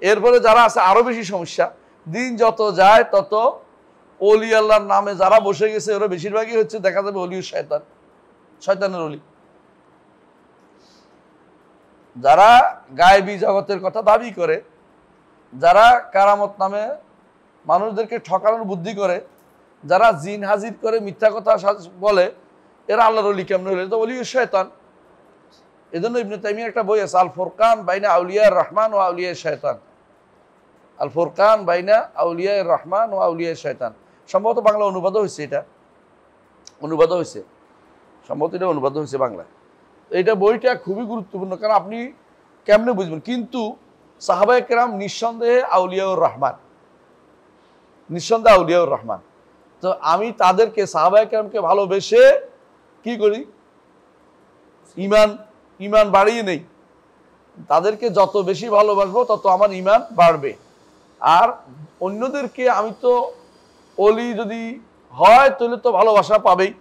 এরপরে যারা আছে আরো বেশি সমস্যা। দিন যত যায় তত অলি আল্লাহর নামে যারা বসে গেছে ওরা বেশিরভাগই হচ্ছে, দেখা যাবে অলি শয়তান, শয়তানের অলি। যারা গায়েবী জগতের কথা দাবি করে, যারা কারামত নামে মানুষদেরকে ঠকানোর বুদ্ধি করে, যারা জিন হাজির করে মিথ্যা কথা বলে, এরা আল্লাহর ওলি কেমন হলে? তো ওলি শয়তান। এজন্য ইবনে তাইমিয়ার একটা বই আছে, আল ফুরকান বাইনা আউলিয়ার রহমান ও আউলিয়া শয়তান। আল ফুরকান বাইনা আউলিয়ার রহমান ও আউলিয়া শয়তান। সম্ভবত বাংলা অনুবাদও হয়েছে, এটা অনুবাদও হয়েছে, সম্ভবত এটা অনুবাদ হয়েছে বাংলায়। এইটা বইটা খুবই গুরুত্বপূর্ণ, কারণ আপনি কেমনে বুঝবেন? কিন্তু সাহাবায়ে কেরাম নিঃসন্দেহে আউলিয়াউর রহমান, নিঃসন্দেহে আউলিয়াউর রহমান। তো আমি তাদেরকে, সাহাবায়ে কেরামকে ভালোবেসে কি করি? ইমান বাড়িয়ে নেই। তাদেরকে যত বেশি ভালোবাসবো তত আমার ইমান বাড়বে। আর অন্যদেরকে, আমি তো অলি যদি হয় তাহলে তো ভালোবাসা পাবেই।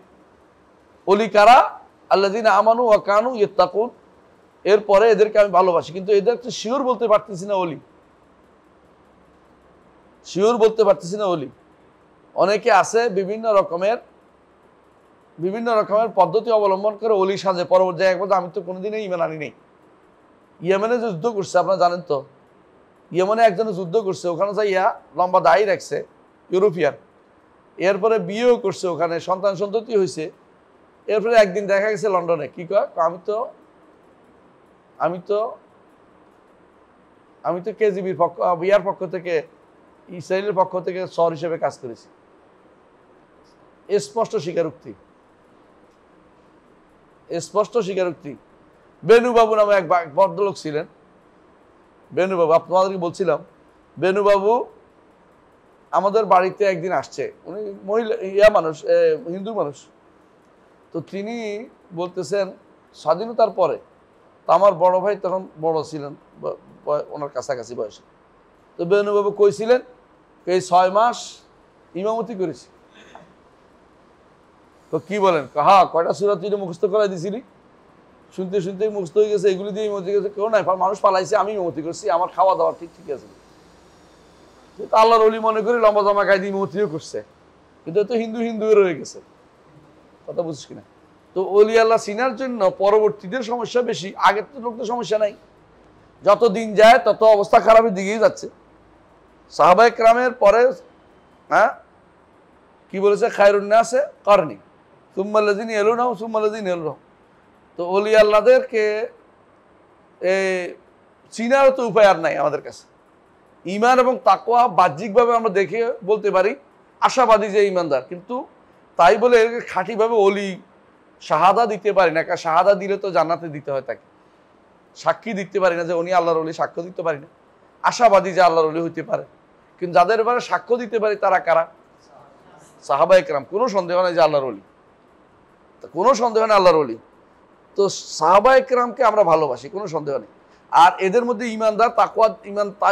অলি কারা? আল্লাযীনা আমানু ওয়া কানু ইয়াত্তাকুন। এরপরে এদেরকে আমি ভালোবাসি, কিন্তু এদেরকে শিওর বলতে পারতেছি না অলি, শিওর বলতে পারতেছি না অলি। অনেকে আছে বিভিন্ন রকমের পদ্ধতি অবলম্বন করে অলি সাজে, পরবর্তী একবার আমি তো কোনোদিনই ঈমান আনি নেই। ইয়েমেনে যে যুদ্ধ করছে আপনারা জানেন তো, ইয়েমেনে একজনে যুদ্ধ করছে, ওখানে যাইয়া লম্বা দাড়ি রাখছে, ইউরোপিয়ান। এরপরে বিয়েও করছে, ওখানে সন্তান সন্ততি হয়েছে। এরপরে একদিন দেখা গেছে লন্ডনে, কি কয়, আমি তো কেজিবির ইয়ার পক্ষ থেকে, ইসরায়েলের পক্ষ থেকে সর হিসেবে কাজ করেছি। স্পষ্ট স্বীকারোক্তি, স্পষ্ট স্বীকারোক্তি। বেনুবাবু নামে এক ভদ্রলোক ছিলেন, বেনুবাবু, আপনাদেরকে বলছিলাম, বেনুবাবু আমাদের বাড়িতে একদিন আসছে। উনি মহিলা মানুষ, হিন্দু মানুষ। তো তিনি বলতেছেন স্বাধীনতার পরে, তো আমার বড় ভাই তখন বড় ছিলেন, ওনার কাছাকাছি বয়সে। তো বেনুবাবু কইছিলেন এই 6 মাস ইমামতি করেছি। তো কি বলেন, হ্যাঁ কয়টা সূরা তুই মুখস্থ করাই দিছিলি, শুনতে শুনতে মুখস্থ হয়ে গেছে, এগুলি দিয়ে ইমামতি গেছে, কেউ নাই, মানুষ পালাইছে, আমি ইমামতি করছি, আমার খাওয়া দাওয়া ঠিক আছে। তো আল্লাহর ওলি মনে করি লম্বা জামা গায়ে দিয়ে ইমামতিও করছে, কিন্তু তো হিন্দু হিন্দু রয়ে গেছে, কথা বুঝছিস কিনা। তো ওলি আল্লাহ চিনার জন্য পরবর্তীদের সমস্যা বেশি, আগের তো লোকদের সমস্যা নাই। যত দিন যায় তত অবস্থা খারাপের দিকেই যাচ্ছে। সাহাবায়ে কেরামের পরে হ্যাঁ কি বলেছে, খায়রুন নাসে করনি সুম্মাল্লাযিনা ইয়ালুনহুম সুম্মাল্লাযিনা ইয়ালুনহুম। তো ওলি আল্লাহদেরকে চিনার তো উপায় আর নাই আমাদের কাছে। ঈমান এবং তাকওয়া বাহ্যিকভাবে আমরা দেখে বলতে পারি আশাবাদী যে ঈমানদার, কিন্তু তাই বলে খাঁটিভাবে ওলি শাহাদা দিতে পারি না। কারণ শাহাদা দিলে তো জান্নাতে দিতে হয় তাকে, সাক্ষী দিতে পারি না যে উনি আল্লাহর ওলি, সাক্ষ্য দিতে পারি না। আশাবাদী যে আল্লাহর ওলি হইতে পারে, কিন্তু যাদের ব্যাপারে সাক্ষ্য দিতে পারি তারা কারা? সাহাবায়ে কেরাম। কোনো সন্দেহ নেই যে আল্লাহর ওলি, কোনো সন্দেহ নেই আল্লাহর ওলি। তো সাহাবায়ে কেরামকে আমরা ভালোবাসি, কোনো সন্দেহ নেই। আর এদের মধ্যে ঈমানদার তাকওয়া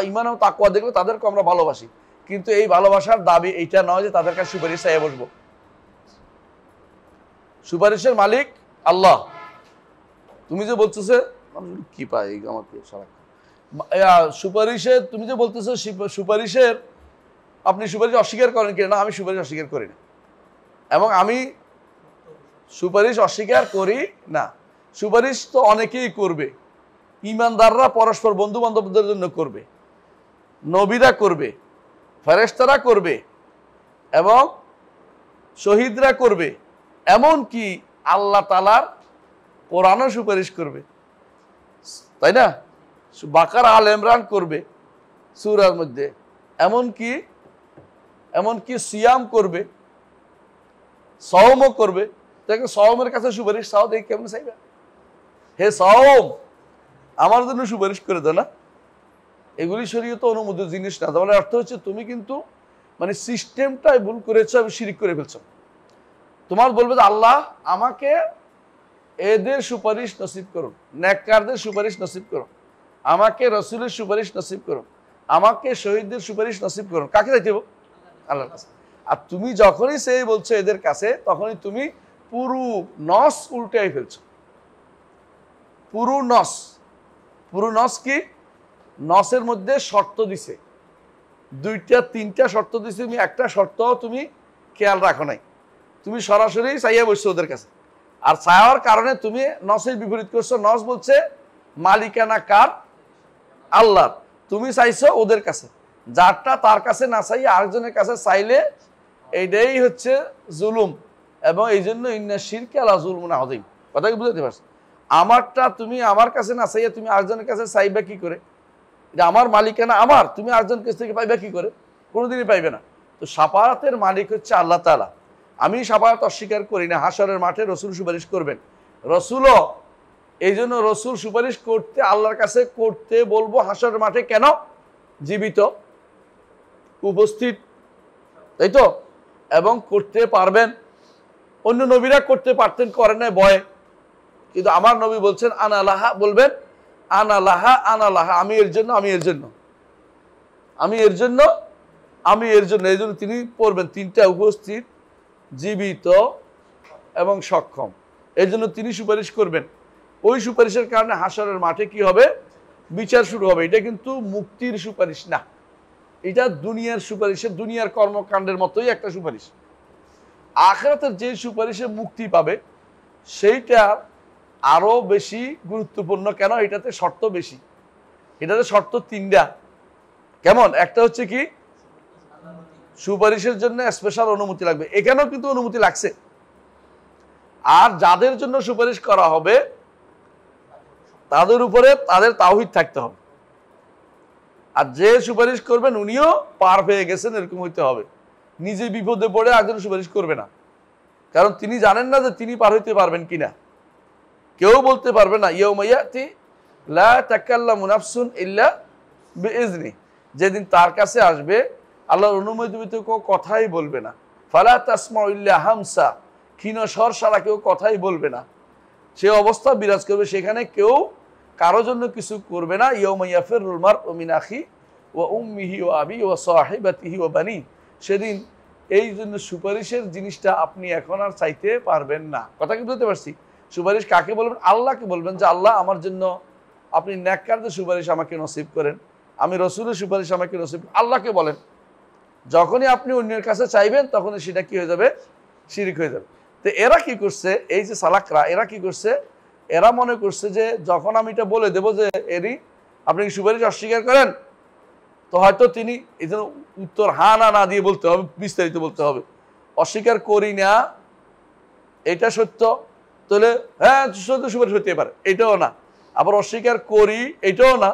ঈমান ও তাকওয়া দেখলে তাদেরকে আমরা ভালোবাসি, কিন্তু এই ভালোবাসার দাবি এইটা নয় যে তাদের কাছে সুপারিশ চাইয়ে বসবো। সুপারিশের মালিক আল্লাহ। তুমি যে বলতেছে কি পাই আমাকে সারা সুপারিশে, তুমি যে বলতেছো সুপারিশের, আপনি সুপারিশ অস্বীকার করেন কিনা? না, আমি সুপারিশ অস্বীকার করি না, এবং আমি সুপারিশ অস্বীকার করি না। সুপারিশ তো অনেকেই করবে, ঈমানদাররা পরস্পর বন্ধু বান্ধবদের জন্য করবে, নবীরা করবে, ফেরেশতারা করবে, এবং শহীদরা করবে, এমন কি আল্লাহ তাআলার কোরআনও সুপারিশ করবে, তাই না? বাকারা আল ইমরান করবে সূরার মধ্যে, এমনকি সিয়াম করবে, সওমও করবে। দেখো সওমের কাছে সুপারিশ চাও, দেখি কেমন চাইবে, হে সওম আমার জন্য সুপারিশ করে দাও না। এগুলি শরীয়তে অনুমোদিত জিনিস না। তাহলে অর্থ হচ্ছে তুমি কিন্তু মানে সিস্টেমটাই ভুল করেছো, আমি শিরিক করে ফেলছো। তোমার বলবে যে আল্লাহ আমাকে এদের সুপারিশ নসিব করুন, নেককারদের সুপারিশ নসিব করুন, আমাকে রসুলের সুপারিশ নসিব করুন, আমাকে শহীদদের সুপারিশ নসিব করুন। কাকে চাইতে হবে? আল্লাহর কাছে। আর তুমি যখনই সেই বলছো এদের কাছে, তখনই তুমি পুরো নস উল্টাই ফেলছো। পুরো নস কি? নসের মধ্যে শর্ত দিছে, 2-3টা শর্ত দিছে, তুমি একটা শর্ত তুমি খেয়াল রাখো নাই, তুমি সরাসরি চাইয়া বসছো ওদের কাছে। আর চাওয়ার কারণে তুমি নসের বিপরীত করছো। নস বলছে মালিকানা কার? আল্লাহর। তুমি চাইছো ওদের কাছে, যারটা তার কাছে না চাইয়ে আরেকজনের কাছে চাইলে এইটাই হচ্ছে জুলুম। এবং এই জন্য ইন্না শিরকা লা যুলমুন আযীম। কথা কি বুঝতে পারছো? আমারটা তুমি আমার কাছে না চাইয়ে তুমি আরেকজনের কাছে চাইবা কি করে? এটা আমার মালিকানা আমার, তুমি আরেকজনের কাছ থেকে পাইবা কি করে? কোনোদিনই পাইবে না। তো শাফাআতের মালিক হচ্ছে আল্লাহ তাআলা। আমি শাফাআত অস্বীকার করি না। হাশরের মাঠে রসুল সুপারিশ করবেন, রসুলও এই জন্য রসুল সুপারিশ করতে আল্লাহর কাছে করতে বলবো হাশরের মাঠে। কেন? জীবিত উপস্থিত, তাই তো, এবং করতে পারবেন। অন্য নবীরা করতে পারতেন, করেন না ভয়ে, কিন্তু আমার নবী বলছেন আনা লাহা, বলবেন আনা লাহা আনা লাহা, আমি এর জন্য, আমি এর জন্য, আমি এর জন্য, আমি এর জন্য। এই জন্য তিনি পড়বেন 3টা উপস্থিত, জীবিত এবং সক্ষম। এই জন্য তিনি সুপারিশ করবেন। ওই সুপারিশের কারণে হাশরের মাঠে কি হবে? বিচার শুরু হবে। এটা কিন্তু মুক্তির সুপারিশ না, এটা দুনিয়ার সুপারিশের, দুনিয়ার কর্মকাণ্ডের মতোই একটা সুপারিশ। আখিরাতের যে সুপারিশে মুক্তি পাবে সেইটা আরো বেশি গুরুত্বপূর্ণ। কেন? এটাতে শর্ত বেশি, এটাতে শর্ত 3টা। কেমন? একটা হচ্ছে কি, সুপারিশের জন্য স্পেশাল অনুমতি লাগবে, এখানেও কিন্তু অনুমতি লাগছে। আর যাদের জন্য সুপারিশ করা হবে তাদের উপরে তাদের তাওহীদ থাকতে হবে। আর যে সুপারিশ করবেন উনিও পার পেয়ে গেছেন এরকম হইতে হবে। নিজে বিপদে পড়ে একজন সুপারিশ করবে না, কারণ তিনি জানেন না যে তিনি পার হইতে পারবেন কিনা। কেউ বলতে পারবে না ইয়াউমা ইয়াতি লা তাকাল্লামু নাফসুন ইল্লা বিইজনি, যেদিন তার কাছে আসবে আল্লাহর অনুমতি ব্যতীত কেউ কথাই বলবে না। ফালা তাসমাউ ইল্লা হামসা, ক্ষীণ স্বর ছাড়া কেউ কথাই বলবে না। সে অবস্থা বিরাজ করবে, সেখানে কেউ কারো জন্য কিছু করবে না। ইয়াউমা ইয়াফিরুল মারউ মিন আখি ওয়া উম্মিহি ওয়া আবি ওয়া সাহিবাতিহি ওয়া বানি, সেদিন এই জন্য সুপারিশের জিনিসটা আপনি এখন আর চাইতে পারবেন না। কথা কি বুঝতে পারছি? সুপারিশ কাকে বলবেন? আল্লাহকে বলবেন যে আল্লাহ আমার জন্য আপনি নেককারদের সুপারিশ আমাকে নসিব করেন, আমি রসুলের সুপারিশ আমাকে নসিব, আল্লাহকে বলেন। যখনই আপনি অন্যের কাছে চাইবেন তখনই সেটা কি হয়ে যাবে? শিরিক হয়ে যাবে। তো এরা কি করছে, এই যে সালাকরা, এরা কি করছে, এরা মনে করছে যে যখন আমি এটা বলে দেবো যে এরই আপনি কি সুপারিশ অস্বীকার করেন, তো হয়তো তিনি এই জন্য উত্তর হা না না দিয়ে বলতে হবে, বিস্তারিত বলতে হবে। অস্বীকার করি না এটা সত্য, তাহলে হ্যাঁ সত্য সুপারিশ হতে পারে, এটাও না। আবার অস্বীকার করি এটাও না,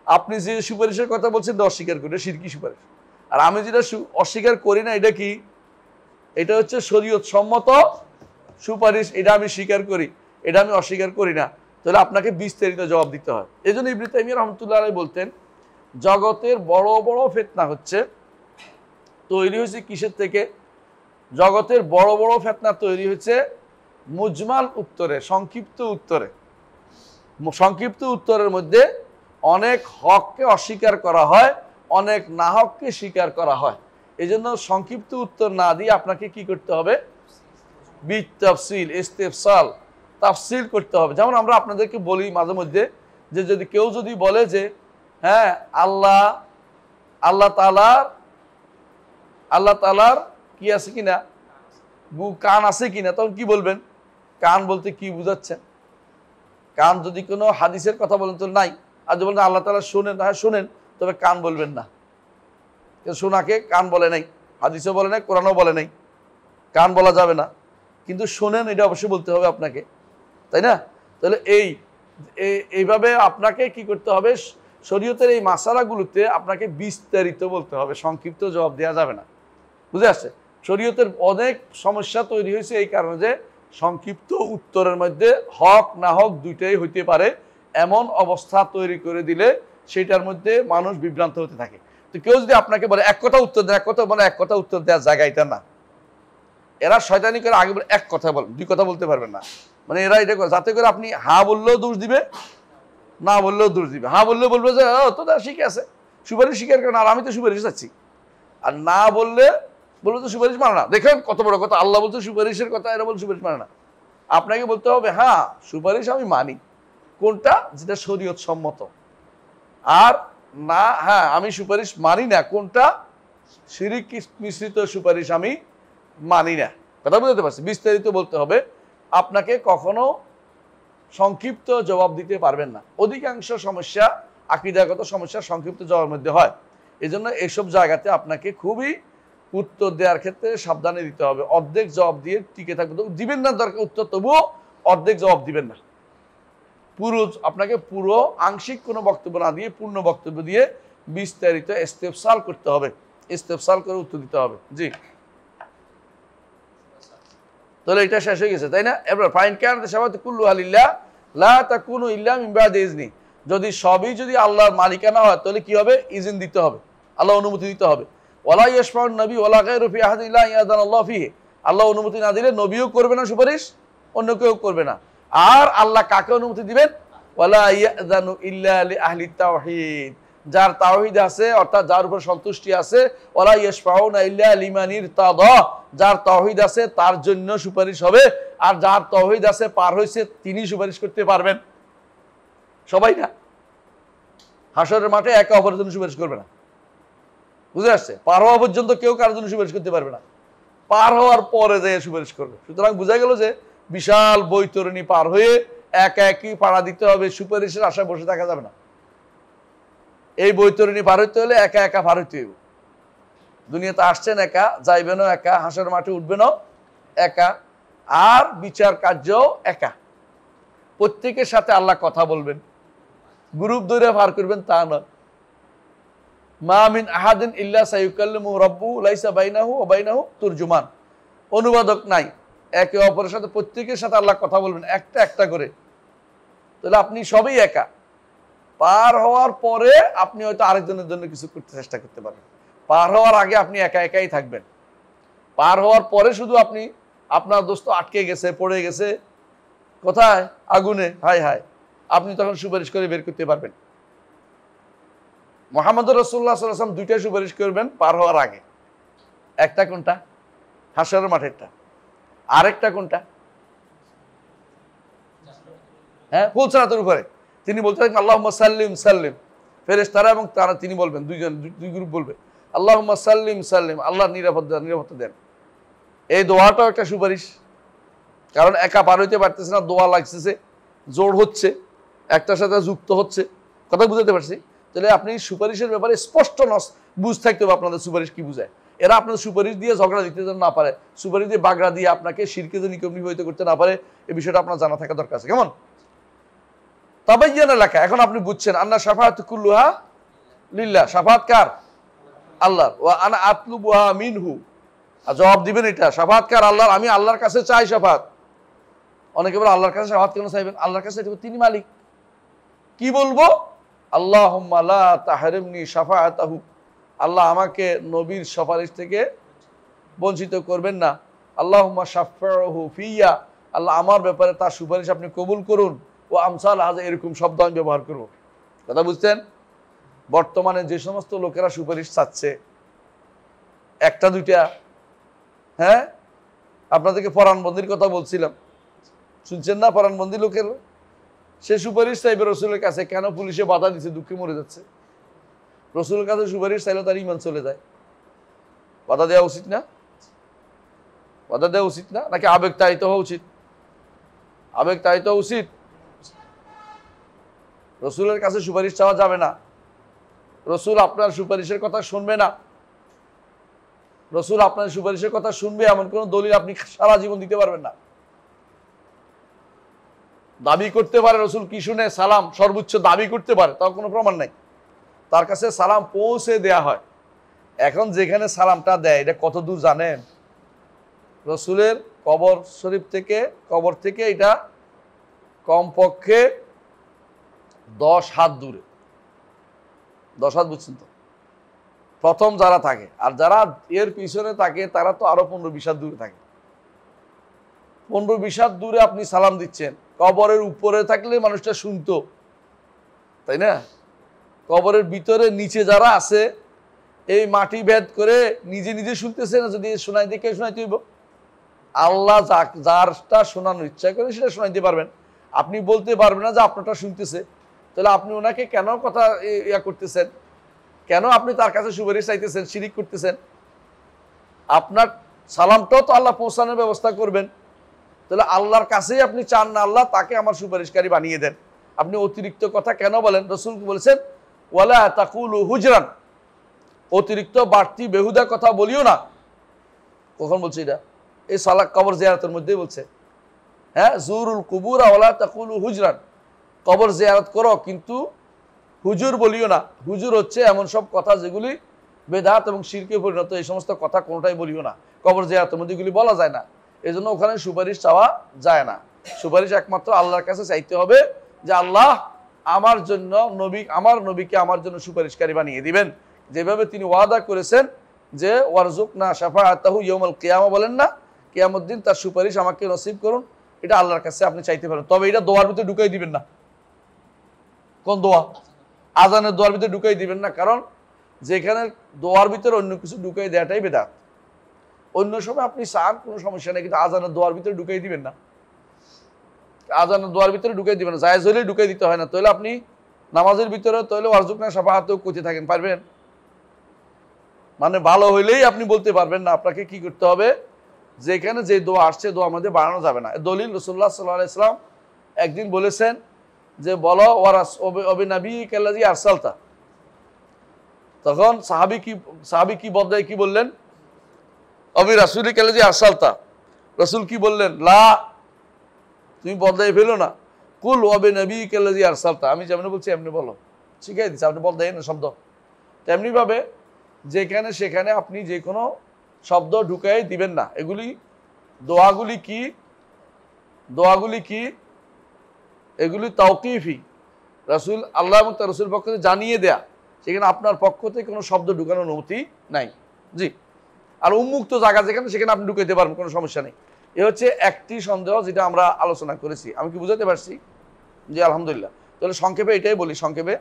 আপনি যে সুপারিশের কথা বলছেন অস্বীকার করি, শিরকি সুপারিশ। আর আমি যেটা অস্বীকার করি না এটা কি? এটা হচ্ছে শরীয়ত সম্মত সুপারিশ, এটা আমি স্বীকার করি, এটা আমি অস্বীকার করি না। তাহলে আপনাকে বিস্তারিত জবাব দিতে হয়। এই জন্য ইবনে তাইমিয়া রাহমাতুল্লাহ আলাইহি বলতেন জগতের বড় বড় ফিতনা হচ্ছে তৈরি হয়েছে কিসের থেকে? জগতের বড় বড় ফিতনা তৈরি হয়েছে মুজমাল উত্তরে, সংক্ষিপ্ত উত্তরে। সংক্ষিপ্ত উত্তরের মধ্যে অনেক হককে অস্বীকার করা হয়, অনেক না হককে স্বীকার করা হয়। এই জন্য সংক্ষিপ্ত উত্তর না দিয়ে আপনাকে কি করতে হবে? বিতাফসিল, ইস্তিফসাল, তাফসিল করতে হবে। যেমন আমরা আপনাদেরকে বলি মাঝে মধ্যে যে যদি কেউ যদি বলে যে হ্যাঁ আল্লাহ তাআলার কি আছে কিনা, কান আছে কিনা, তখন কি বলবেন? কান বলতে কি বুঝাচ্ছেন? কান যদি কোনো হাদিসের কথা বলেন তো নাই, আর যদি বলেন আল্লাহ তাআলা শোনেন, হ্যাঁ শোনেন, তবে কান বলবেন না। শোনাকে কান বলে নাই, হাদিসও বলে নাই, কোরআনও বলে নাই, কান বলা যাবে না। কিন্তু শোনেন এটা অবশ্যই বলতে হবে আপনাকে, তাই না? তাহলে এইভাবে আপনাকে কি করতে হবে? শরীয়তের এই মাসালাগুলোতে আপনাকে বিস্তারিত বলতে হবে, সংক্ষিপ্ত জবাব দেওয়া যাবে না। বুঝে আসছে? শরীয়তের অনেক সমস্যা তৈরি হয়েছে এই কারণে যে সংক্ষিপ্ত উত্তরের মধ্যে হক না হক দুইটাই হইতে পারে, এমন অবস্থা তৈরি করে দিলে সেটার মধ্যে মানুষ বিভ্রান্ত হতে থাকে। তো কেউ যদি আপনাকে বলে এক কথা উত্তর দেয়, এক কথা বলে, এক কথা উত্তর দেওয়ার জায়গা এটা না। এরা শয়তানি করে আগে বলে এক কথা বলেন, দুই কথা বলতে পারবেন না। মানে এরা এটা করে যাতে করে আপনি হা বললেও দোষ দিবে, না বললেও দোষ দিবে। হা বললেও বলবে যে ও তো শিখে আছে, সুপারিশ স্বীকার করেন, আর আমি তো সুপারিশ চাচ্ছি। আর না বললে বলবো তো সুপারিশ মানে না। দেখেন কত বড় কথা, আল্লাহ বলছে সুপারিশের কথা, এরা বলছে সুপারিশ মানে না। আপনাকে বলতে হবে হ্যাঁ সুপারিশ আমি মানি, কোনটা? যেটা শরীয়ত সম্মত। আর না, হ্যাঁ আমি সুপারিশ মানি না, কোনটা? শিরক মিশ্রিত সুপারিশ আমি মানি না। কথা বুঝতে পারছি? বিস্তারিত বলতে হবে। আপনাকে কখনো সংক্ষিপ্ত জবাব দিতে পারবেন না। অধিকাংশ সমস্যা, আকীদাগত সমস্যা সংক্ষিপ্ত জবাবের মধ্যে হয়। এই জন্য এইসব জায়গাতে আপনাকে খুবই উত্তর দেওয়ার ক্ষেত্রে সাবধানে দিতে হবে। অর্ধেক জবাব দিয়ে টিকে থাকবে, দিবেন না দরকার উত্তর, তবুও অর্ধেক জবাব দিবেন না। আপনাকে পুরো আংশিক কোনো বক্তব্য না দিয়ে পূর্ণ বক্তব্য দিয়ে বিস্তারিত ইস্তেফসাল করতে হবে, ইস্তেফসাল করে উত্তর দিতে হবে। জি, তাহলে এটা শেষ হয়ে গেছে, তাই না? এবার ফাইন কানাত শাফাআতু কুল্লুহা লিল্লাহ লা তাকুনু ইল্লা মিন বাদি ইজনি। যদি সবই যদি আল্লাহর মালিকানা হয় তাহলে কি হবে? ইজন দিতে হবে, আল্লাহ অনুমতি দিতে হবে। ওয়ালা ইয়াশফাউন নবী ওয়ালা গায়রু ফি আহাদিন ইল্লা ইয়াযানাল্লাহু ফিহি। আল্লাহ অনুমতি না দিলে নবীও করবে না সুপারিশ, অন্য কেউ করবে না। আর আল্লাহ কাকে অনুমতি দিবেন? ওয়ালা ইয়াযানু ইল্লা লি আহলি তাওহীদ, যার তাওহীদ আছে অর্থাৎ যার উপর সন্তুষ্টি আছে। ওয়ালা ইয়াশফাউনা ইল্লা লিমান ইরতাদা, যার তাওহীদ আছে তার জন্য সুপারিশ হবে। আর যার তাওহীদ আছে পার হইছে তিনি সুপারিশ করতে পারবেন, সবাই না। হাসরের মাঠে একে অপরের জন্য সুপারিশ করবে না, বুঝে আসছে? পার হওয়া পর্যন্ত কেউ কারোর জন্য সুপারিশ করতে পারবে না, পার হওয়ার পরে যে সুপারিশ করবে। সুতরাং বোঝা গেল যে বিশাল বৈতরণী পার হয়ে একা একই পাড়া দিতে হবে, সুপারিশের আশায় বসে থাকা যাবে না। এই বৈতরণী পার হইতে হলে একা একা পার হইতে হইব। দুনিয়াতে আসছেন একা, যাইবেনও একা, হাসরের মাঠে উঠবেনও একা, আর বিচার কার্যও একা। প্রত্যেকের সাথে আল্লাহ কথা বলবেন, গ্রুপ ধরে পার করবেন তা নয়। মা মিন আহাদিন ইল্লা সায়ুকাল্লিমু রাব্বু লাইসা বাইনাহু ওয়া বাইনাহু তুরজুমান। অনুবাদক নাই, একে অপরের সাথে প্রত্যেকের সাথে আল্লাহ কথা বলবেন একটা একটা করে। তাহলে আপনি সবই একা। পার হওয়ার পরে আপনি হয়তো আরেকজনের জন্য কিছু করতে চেষ্টা করতে পারেন, পার হওয়ার আগে আপনি একা একাই থাকবেন। পার হওয়ার পরে শুধু আপনি, আপনার দোস্ত আটকে গেছে, পড়ে গেছে কোথায়? আগুনে, হায় হায়, আপনি তখন সুপারিশ করে বের করতে পারবেন। মুহাম্মদ রাসূলুল্লাহ সাল্লাল্লাহু আলাইহি ওয়াসাল্লাম দুইটা সুপারিশ করবেন পার হওয়ার আগে। একটা কোনটা? হাশরের মাঠেরটা। আরেকটা কোনটা? হ্যাঁ, ফুলসিরাতের উপরে তিনি বলতে থাকেন আল্লাহুম্মা সাল্লিম সাল্লিম, ফেরেশতারা এবং তারা তিনি বলবেন, দুই গ্রুপ বলবে আল্লাহুম্মা সাল্লিম সাল্লিম, আল্লাহ নিরাপত্তা দেন। এই দোয়াটাও একটা সুপারিশ, কারণ একা পার হইতে পারতেছে না, দোয়া লাগতেছে, জোর হচ্ছে, একটার সাথে যুক্ত হচ্ছে, কথা বুঝতে পারছি? তাহলে আপনি সুপারিশের ব্যাপারে স্পষ্ট বুঝ থাকতে হবে আপনাদের সুপারিশ কি বুঝায়। এরা আপনার সুপারিশ দিয়ে ঝগড়া দিতে না পারে, সুপারিশ দিয়ে বাগড়া দিয়ে আপনাকে শিরকে নিবৃত্ত করতে না পারে, এই বিষয়টা আপনার জানা থাকা দরকার আছে। কেমন? তাবাইয়ানা লাকা, এখন আপনি বুঝছেন আন্না শাফাআতু কুল্লুহা লিল্লাহ, শাফাআত কার? আল্লাহর। ওয়া আনা আতলুবুহা মিনহু, আর জবাব দিবেন এটা, শাফাআত কার? আল্লাহর। আমি আল্লাহর কাছে চাই শাফাআত। অনেকে বলে আল্লাহর কাছে শাফাআত কেন চাইবেন? আল্লাহর কাছে তিনি মালিক। কি বলবো? আল্লাহুম্মা লা তাহরিমনি শাফাআতাহু, আল্লাহ আমাকে নবীর সুপারিশ থেকে বঞ্চিত করবেন না। আল্লাহুম্মা শাফফিহু ফিয়া, আল্লাহ আমার ব্যাপারে তার সুপারিশ আপনি কবুল করুন। ও আমসাল হাযা, এরকম শব্দ আমি ব্যবহার করব। কথা বুঝছেন? বর্তমানে যে সমস্ত লোকেরা সুপারিশ চাচ্ছে, একটা দুইটা, হ্যাঁ, আপনাদেরকে পরাণবন্দির কথা বলছিলাম, শুনছেন না? পরাণবন্দি লোকের সে সুপারিশ চাইবে রসুলের কাছে, কেন? পুলিশে বাধা দিচ্ছে, দুঃখে মরে যাচ্ছে। রসুলের কাছে সুপারিশ চাইলে তার ঈমান চলে যায়। বাধা দেওয়া উচিত না? বাধা দেওয়া উচিত না? নাকি আবেগ তাড়িত হওয়া উচিত? আবেগ তাড়িত হওয়া উচিত। রসুলের কাছে সুপারিশ চাওয়া যাবে না। রসুল আপনার সুপারিশের কথা শুনবে না। রসুল আপনার সুপারিশের কথা শুনবে এমন কোন দলিল আপনি সারা জীবন দিতে পারবেন না। দাবি করতে পারে রসুল কি শুনে সালাম সর্বোচ্চ দাবি করতে পারে, তাও কোনো প্রমাণ নাই। তার কাছে সালাম পৌঁছে দেয়া হয়। এখন যেখানে সালামটা দেয় এটা কত দূর জানেন? রসুলের কবর শরীফ থেকে, কবর থেকে এটা কমপক্ষে 10 হাত দূরে। 10 হাত, বুঝছেন তো? প্রথম যারা থাকে, আর যারা এর পিছনে থাকে তারা তো আরো 15-20 হাত দূরে থাকে। 15-20 হাত দূরে আপনি সালাম দিচ্ছেন, কবরের উপরে থাকলে মানুষটা শুনতো, তাই না? কবরের ভিতরে নিচে যারা আছে, এই মাটি ভেদ করে নিজে নিজে শুনতেছে না, যদি শোনাইতে কে শোনাইতে হইব? আল্লাহ যারটা শোনানোর ইচ্ছা করে সেটা শোনাইতে পারবেন। আপনি বলতে পারবেন না যে আপনারটা শুনতেছে, তাহলে আপনি ওনাকে কেন কথা ইয়া করতেছেন? কেন আপনি তার কাছে সুপারিশ চাইতেছেন, শিরিক করতেছেন? আপনার সালামটাও তো আল্লাহ পৌঁছানোর ব্যবস্থা করবেন। তাহলে আল্লাহর কাছেই আপনি চান না আল্লাহ তাকে আমার সুপারিশকারী বানিয়ে দেন। আপনি অতিরিক্ত কথা কেন বলেন? রসুল বলেছেন ওয়ালা তাকুলু হুজরান, অতিরিক্ত বাড়তি বেহুদা কথা বলিও না। কখন বলছে এটা? এই সালাক কবর জিয়ারতের মধ্যেই বলছে। হ্যাঁ, জুরুল কুবুর ওয়ালা তাকুলু হুজরান, কবর জিয়ারত করো কিন্তু হুজুর বলিও না। হুজুর হচ্ছে এমন সব কথা যেগুলি বেদাত এবং শিরকে পরিণত, এই সমস্ত কথা কোনোটাই বলিও না। কবর জিয়ারতের মধ্যে এগুলি বলা যায় না, এই জন্য ওখানে সুপারিশ চাওয়া যায় না। সুপারিশ একমাত্র আল্লাহর কাছে চাইতে হবে যে আল্লাহ আমার জন্য আমার নবীকে আমার জন্য সুপারিশকারী বানিয়ে দিবেন, যেভাবে তিনি ওয়াদা করেছেন যে ওয়ারজুকনা শাফাআতাহু ইয়াউমাল কিয়ামা, বলেন না কিয়ামত দিন তার সুপারিশ আমাকে নসিব করুন। এটা আল্লাহর কাছে আপনি চাইতে পারেন, তবে এটা দোয়ার ভিতরে ঢুকাই দিবেন না। কোন দোয়া? আজানের দোয়ার ভিতরে ঢুকাই দিবেন না, কারণ যেখানে দোয়ার ভিতরে অন্য কিছু ঢুকাই দেওয়াটাই বেদাত। অন্য সময় আপনি চান, কোনো সমস্যা নেই, কিন্তু আজানের দোয়ার ভিতরে ঢুকাই দিবেন না। আজানের দোয়ার ভিতরে ঢুকাই দিবেন না, জায়েজ হলেই ঢুকাই দিতে হয় না। তাহলে আপনি নামাজের ভিতরে তাহলে ওয়ারজুকনা শাফাআতাহু করতে থাকেন, পারবেন? মানে ভালো হইলেই আপনি বলতে পারবেন না। আপনাকে কি করতে হবে? যেখানে যে দোয়া আসছে দোয়া মধ্যে বাড়ানো যাবে না। দলিল রাসূলুল্লাহ সাল্লাল্লাহু আলাইহি ওয়াসাল্লাম একদিন বলেছেন যে বলো ওয়াবিনাবিয়িকা আল্লাযী আরসালতা। তখন সাহাবী কি বদলায় কি বললেন? অবি রাসূলিকা আল্লাযী আরসালতা। রাসূল কি বললেন? লা, তুমি বদলাই ফেলো না, কুল ওয়াবিনাবিয়িকা আল্লাযী আরসালতা। আমি যেমন বলছি এমনি বলো, শিখাই দিচ্ছি, আপনি বদলাই না শব্দ। তেমনি ভাবে যেখানে সেখানে আপনি যে কোনো শব্দ ঢুকাই দিবেন না। এগুলি দোয়াগুলি কি? এগুলি তাওকিফি, রাসূল আল্লাহ এবং তার রাসূল পক্ষ থেকে জানিয়ে দেয়া, সেখানে আপনার পক্ষ থেকে কোনো শব্দ ঢুকানোর অনুমতি নাই। জি, আর উন্মুক্ত জায়গা যেখানে সেখানে আপনি ঢুকাইতে পারবেন, কোনো সমস্যা নেই। এ হচ্ছে একটি সন্দেহ যেটা আমরা আলোচনা করেছি। আমি কি বুঝাতে পারছি? জি, আলহামদুলিল্লাহ। তাহলে সংক্ষেপে এটাই বলি, সংক্ষেপে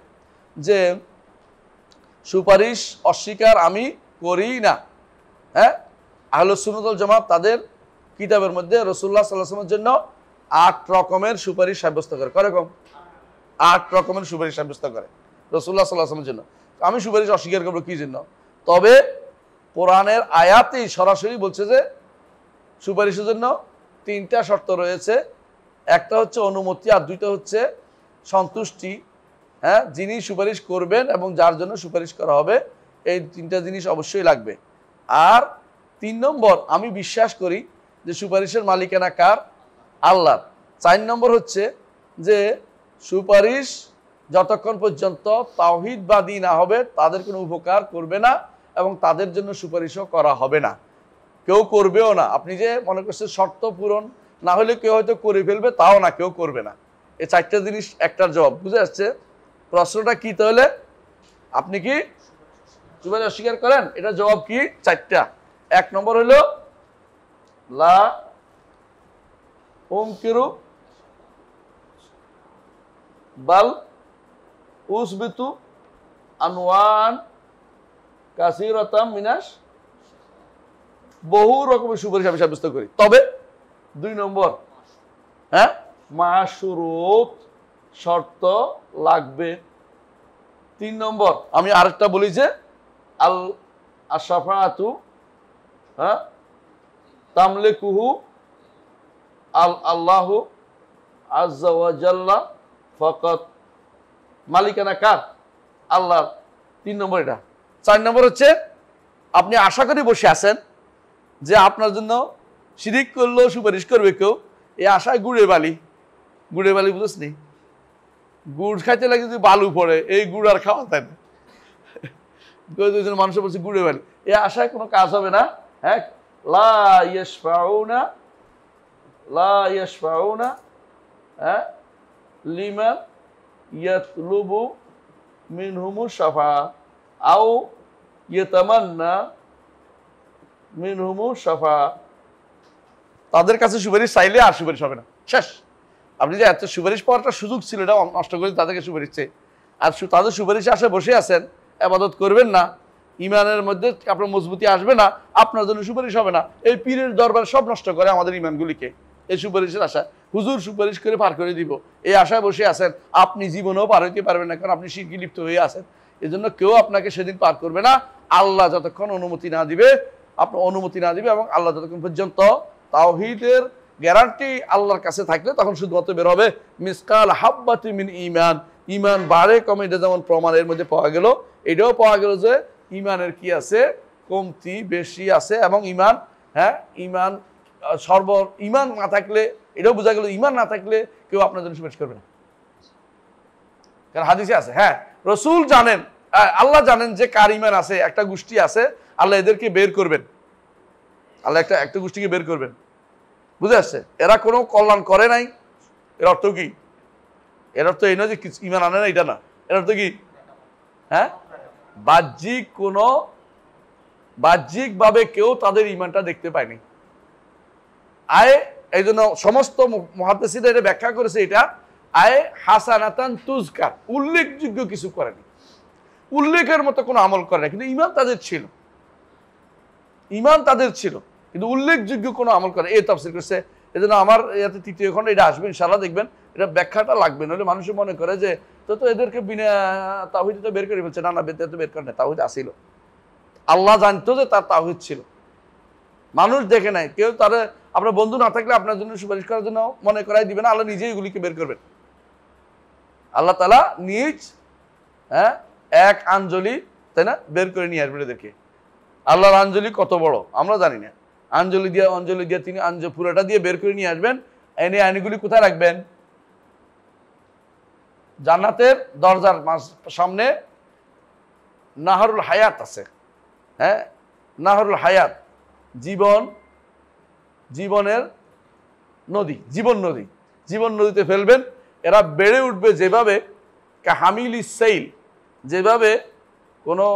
যে সুপারিশ অস্বীকার আমি করি না। হ্যাঁ, আহলুস সুন্নাত ওয়াল জামাত তাদের কিতাবের মধ্যে রাসূলুল্লাহ সাল্লাল্লাহু আলাইহি ওয়াসাল্লামের জন্য 8 রকমের সুপারিশ সাব্যস্ত করে। কয়রকম? 8 রকমের সুপারিশ সাব্যস্ত করে রাসূলুল্লাহ সাল্লাল্লাহু আলাইহি ওয়াসাল্লামের জন্য। আমি সুপারিশ অস্বীকার করব কি জন্য? তবে কোরআনের আয়াতেই সরাসরি বলছে যে সুপারিশের জন্য 3টা শর্ত রয়েছে। একটা হচ্ছে অনুমতি, আর 2টা হচ্ছে সন্তুষ্টি। হ্যাঁ, যিনি সুপারিশ করবেন এবং যার জন্য সুপারিশ করা হবে, এই 3টা জিনিস অবশ্যই লাগবে। আর 3 নম্বর, আমি বিশ্বাস করি যে সুপারিশের মালিকানা কার? আল্লাহর। 4 নম্বর হচ্ছে যে সুপারিশ যতক্ষণ পর্যন্ত তাওহীদবাদী না হবে তাদের কোনো উপকার করবে না এবং তাদের জন্য সুপারিশও করা হবে না, কেউ করবেও না। আপনি যে মনে করছেন শর্ত পূরণ না হলে কেউ হয়তো করে ফেলবে, তাও না, কেউ করবে না। এই 4টা জিনিস একটার জবাব। বুঝে আসছে? প্রশ্নটা কি তাহলে? আপনি কি সুপারিশ অস্বীকার করেন? এটা জবাব কি? 4টা। 1 নম্বর হলো লা উনকিরু বাল উসবিতু আনওয়ান কাসীরাতাম মিনাশ, বহু রকমের সুপারিশ আমি সাব্যস্ত করি। তবে 2 নম্বর, হ্যাঁ, মাশুরুত, শর্ত লাগবে। 3 নম্বর, আমি আরেকটা বলি যে আল আশফাআতু, হ্যাঁ, তামলিকুহু আল্লাহু আজ্জা ওয়া জাল্লা ফাকাত। মালিকানা কার? আল্লাহ। 3 নম্বর এটা। 4 নম্বর হচ্ছে আপনি আশা করে বসে আছেন যে আপনার জন্য শিরিক করলেও সুপারিশ করবে কেউ, এই আশায় গুড়ে বালি বুঝছ নি? গুড় খাইতে লাগে যদি বালু পড়ে, এই গুড় আর খাওয়া যায় না। মানুষের বলছে গুড়ে বালি, এই আশায় কোনো কাজ হবে না। হ্যাঁ, লা ইয়াশফাউনা হ্যাঁ লিমান ইয়াতলুবু মিনহুমু শাফা আও ইয়াতামান্না মিনহুমু শাফা। তাদের কাছে সুপারিশ চাইলে আর সুপারিশ হবে না, শেষ। আপনি যে এত সুপারিশ পাওয়ার একটা সুযোগ ছিল, এটা নষ্ট করে তাদেরকে সুপারিশ চেয়ে, আর তাদের সুপারিশে আসে বসে আছেন, ইবাদত করবেন না, ইমানের মধ্যে আপনার মজবুতি আসবে না, আপনার জন্য সুপারিশ হবে না। এই পীরের দরবার সব নষ্ট করে আমাদের ইমানগুলিকে, এই সুপারিশের আশা। হুজুর সুপারিশ করে পার করে দিব, এই আশায় বসে আছেন, আপনি জীবনেও পার হইতে পারবেন না, কারণ আপনি শিরকে লিপ্ত হয়ে আছেন। এই জন্য কেউ আপনাকে সেদিন পার করবে না, আল্লাহ যতক্ষণ অনুমতি না দিবে, আপনার অনুমতি না দিবে, এবং আল্লাহ যতক্ষণ পর্যন্ত তাওহীদের গ্যারান্টি আল্লাহর কাছে থাকলে তখন শুধুমাত্র বের হবে মিসকাল হাব্বাতি মিন ঈমান। ঈমান বাড়ে কমে, এটা যেমন প্রমাণের মধ্যে পাওয়া গেল, এটাও পাওয়া গেল যে ঈমানের কি আছে? কমতি বেশি আছে। এবং ঈমান, হ্যাঁ, ঈমান ঈমান না থাকলে, এটাও বোঝা গেল ঈমান না থাকলে কেউ আপনার জন্য সুপারিশ করবে না, কারণ হাদিসে আছে। হ্যাঁ, রাসূল জানেন, আল্লাহ জানেন যে কার ঈমান আছে। একটা গোষ্ঠী আছে, আল্লাহ এদেরকে বের করবেন, আল্লাহ একটা গোষ্ঠীকে বের করবেন। বুঝে আসছে? এরা কোনো কল্যাণ করে নাই, এর অর্থ কি? এর অর্থ এই নয় যে ঈমান আনে না, এটা না। এর অর্থ কি? হ্যাঁ, বাহ্যিকভাবে কেউ তাদের ঈমানটা দেখতে পায়নি। এই জন্য সমস্ত মুহাদ্দিসিনরা এটা ব্যাখ্যা করেছে, এটা হাসানাতান তুজকার, উল্লেখযোগ্য কিছু করেনি, উল্লেখের মতো কোনো আমল করে না, কিন্তু ঈমান তাদের ছিল, কিন্তু উল্লেখযোগ্য কোনো আমল করে। এই তাফসীর করছে। এই জন্য আমার এতে 3য় খন্ড এটা আসবে ইনশাআল্লাহ, দেখবেন এটা ব্যাখ্যাটা লাগবে, নাহলে মানুষ মনে করে যে তো এদেরকে বিনা তাওহীদ তো বের করে ফেলছে। না, বেদাত বের করে না, তাওহীদ আসিল। আল্লাহ জানতো যে তার তাওহীদ ছিল, মানুষ দেখে নাই। কেউ তারা, আপনার বন্ধু না থাকলে আপনার জন্য সুপারিশ করার জন্য মনে করাই দিবে না, আল্লাহ নিজেই এগুলিকে বের করবেন। আল্লাহ তাআলা নিজ, হ্যাঁ, এক আঞ্জলি, তাই না, বের করে নিয়ে আসবেন এদেরকে। আল্লাহর আঞ্জলি কত বড় আমরা জানি না। অঞ্জলি দিয়ে তিনি পুরোটা দিয়ে বের করে নিয়ে আসবেন। এনে আইনগুলি কোথায় রাখবেন? জান্নাতের দরজার সামনে নাহরুল হায়াত আছে। হ্যাঁ, নাহরুল হায়াত, জীবনের নদী, জীবন নদীতে ফেলবেন। এরা বেড়ে উঠবে যেভাবে কাহামিলি সেইল, যেভাবে কোনো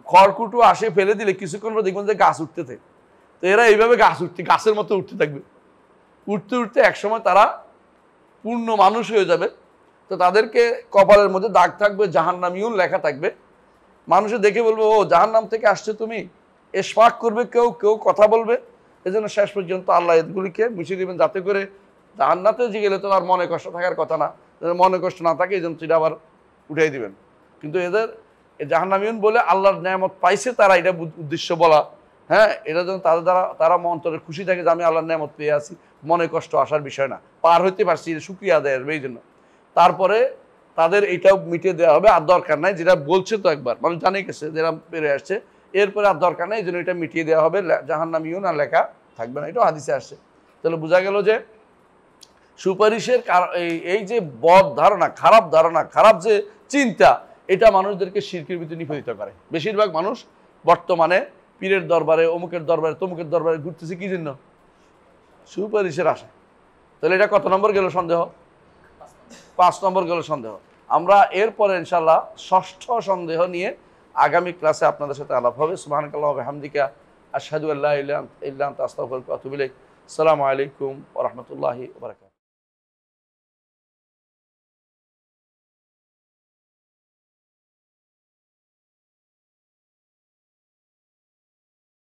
খড়কুটো আসে ফেলে দিলে কিছুক্ষণ পর দেখবেন যে গাছ উঠতে থাকে। তো এরা এইভাবে গাছের মতো উঠতে থাকবে। উঠতে একসময় তারা পূর্ণ মানুষ হয়ে যাবে। তো তাদেরকে কপালের মধ্যে দাগ থাকবে, জাহান্নামীউন লেখা থাকবে। মানুষে দেখে বলবো, ও জাহান্নাম থেকে আসছে তুমি, এশফাক করবে, কেউ কেউ কথা বলবে। এই জন্য শেষ পর্যন্ত আল্লাহ এগুলিকে মিশিয়ে দেবেন, যাতে করে জান্নাতে যে গেলে তো আর মনে কষ্ট থাকার কথা না, মনে কষ্ট না থাকে, এই জন্য সেটা আবার উঠাই দিবেন। কিন্তু এদের জাহান্নামীয়ুন বলে আল্লাহর নেয়ামত পাইছে তারা, এটা উদ্দেশ্য বলা। হ্যাঁ, এটা যেন তাদের দ্বারা তারা অন্তরে খুশি থাকে যে আমি আল্লাহর নেয়ামত পেয়ে আছি, মনে কষ্ট আসার বিষয় না, পার হইতে পারছি, শুকরিয়া আদায় আসবে এই জন্য। তারপরে তাদের এইটাও মিটিয়ে দেওয়া হবে, আর দরকার নাই, যেটা বলছে তো একবার মানুষ জানে গেছে, যেটা পেরে আসছে, এরপরে আর দরকার নেই, এই জন্য এটা মিটিয়ে দেওয়া হবে, জাহান্নামীয়ুন আর লেখা থাকবে না। এটাও হাদিসে আসছে। তাহলে বোঝা গেল যে সুপারিশের এই যে বদ ধারণা, খারাপ যে চিন্তা, এটা মানুষদেরকে শিরকের ভিতরে নিপতিত করে। বেশিরভাগ মানুষ বর্তমানে পীরের দরবারে, অমুকের দরবারে, তমুকের দরবারে ঘুরতেছে কি জন্য? সুপারিশের আশা। তাহলে এটা কত নম্বর গেল সন্দেহ? 5 নম্বর গেল সন্দেহ। আমরা এরপরে ইনশাল্লাহ 6ষ্ঠ সন্দেহ নিয়ে আগামী ক্লাসে আপনাদের সাথে আলাপ হবে। সুবহানাকাল্লাহি ওয়া বিহামদিকা আশহাদু আল্লা ইলাহা ইল্লা আনতা আস্তাগফিরুকা ওয়া আতুবু ইলাইক। আসসালামু আলাইকুম ওয়া রাহমাতুল্লাহি ওয়া বারাকাতুহু।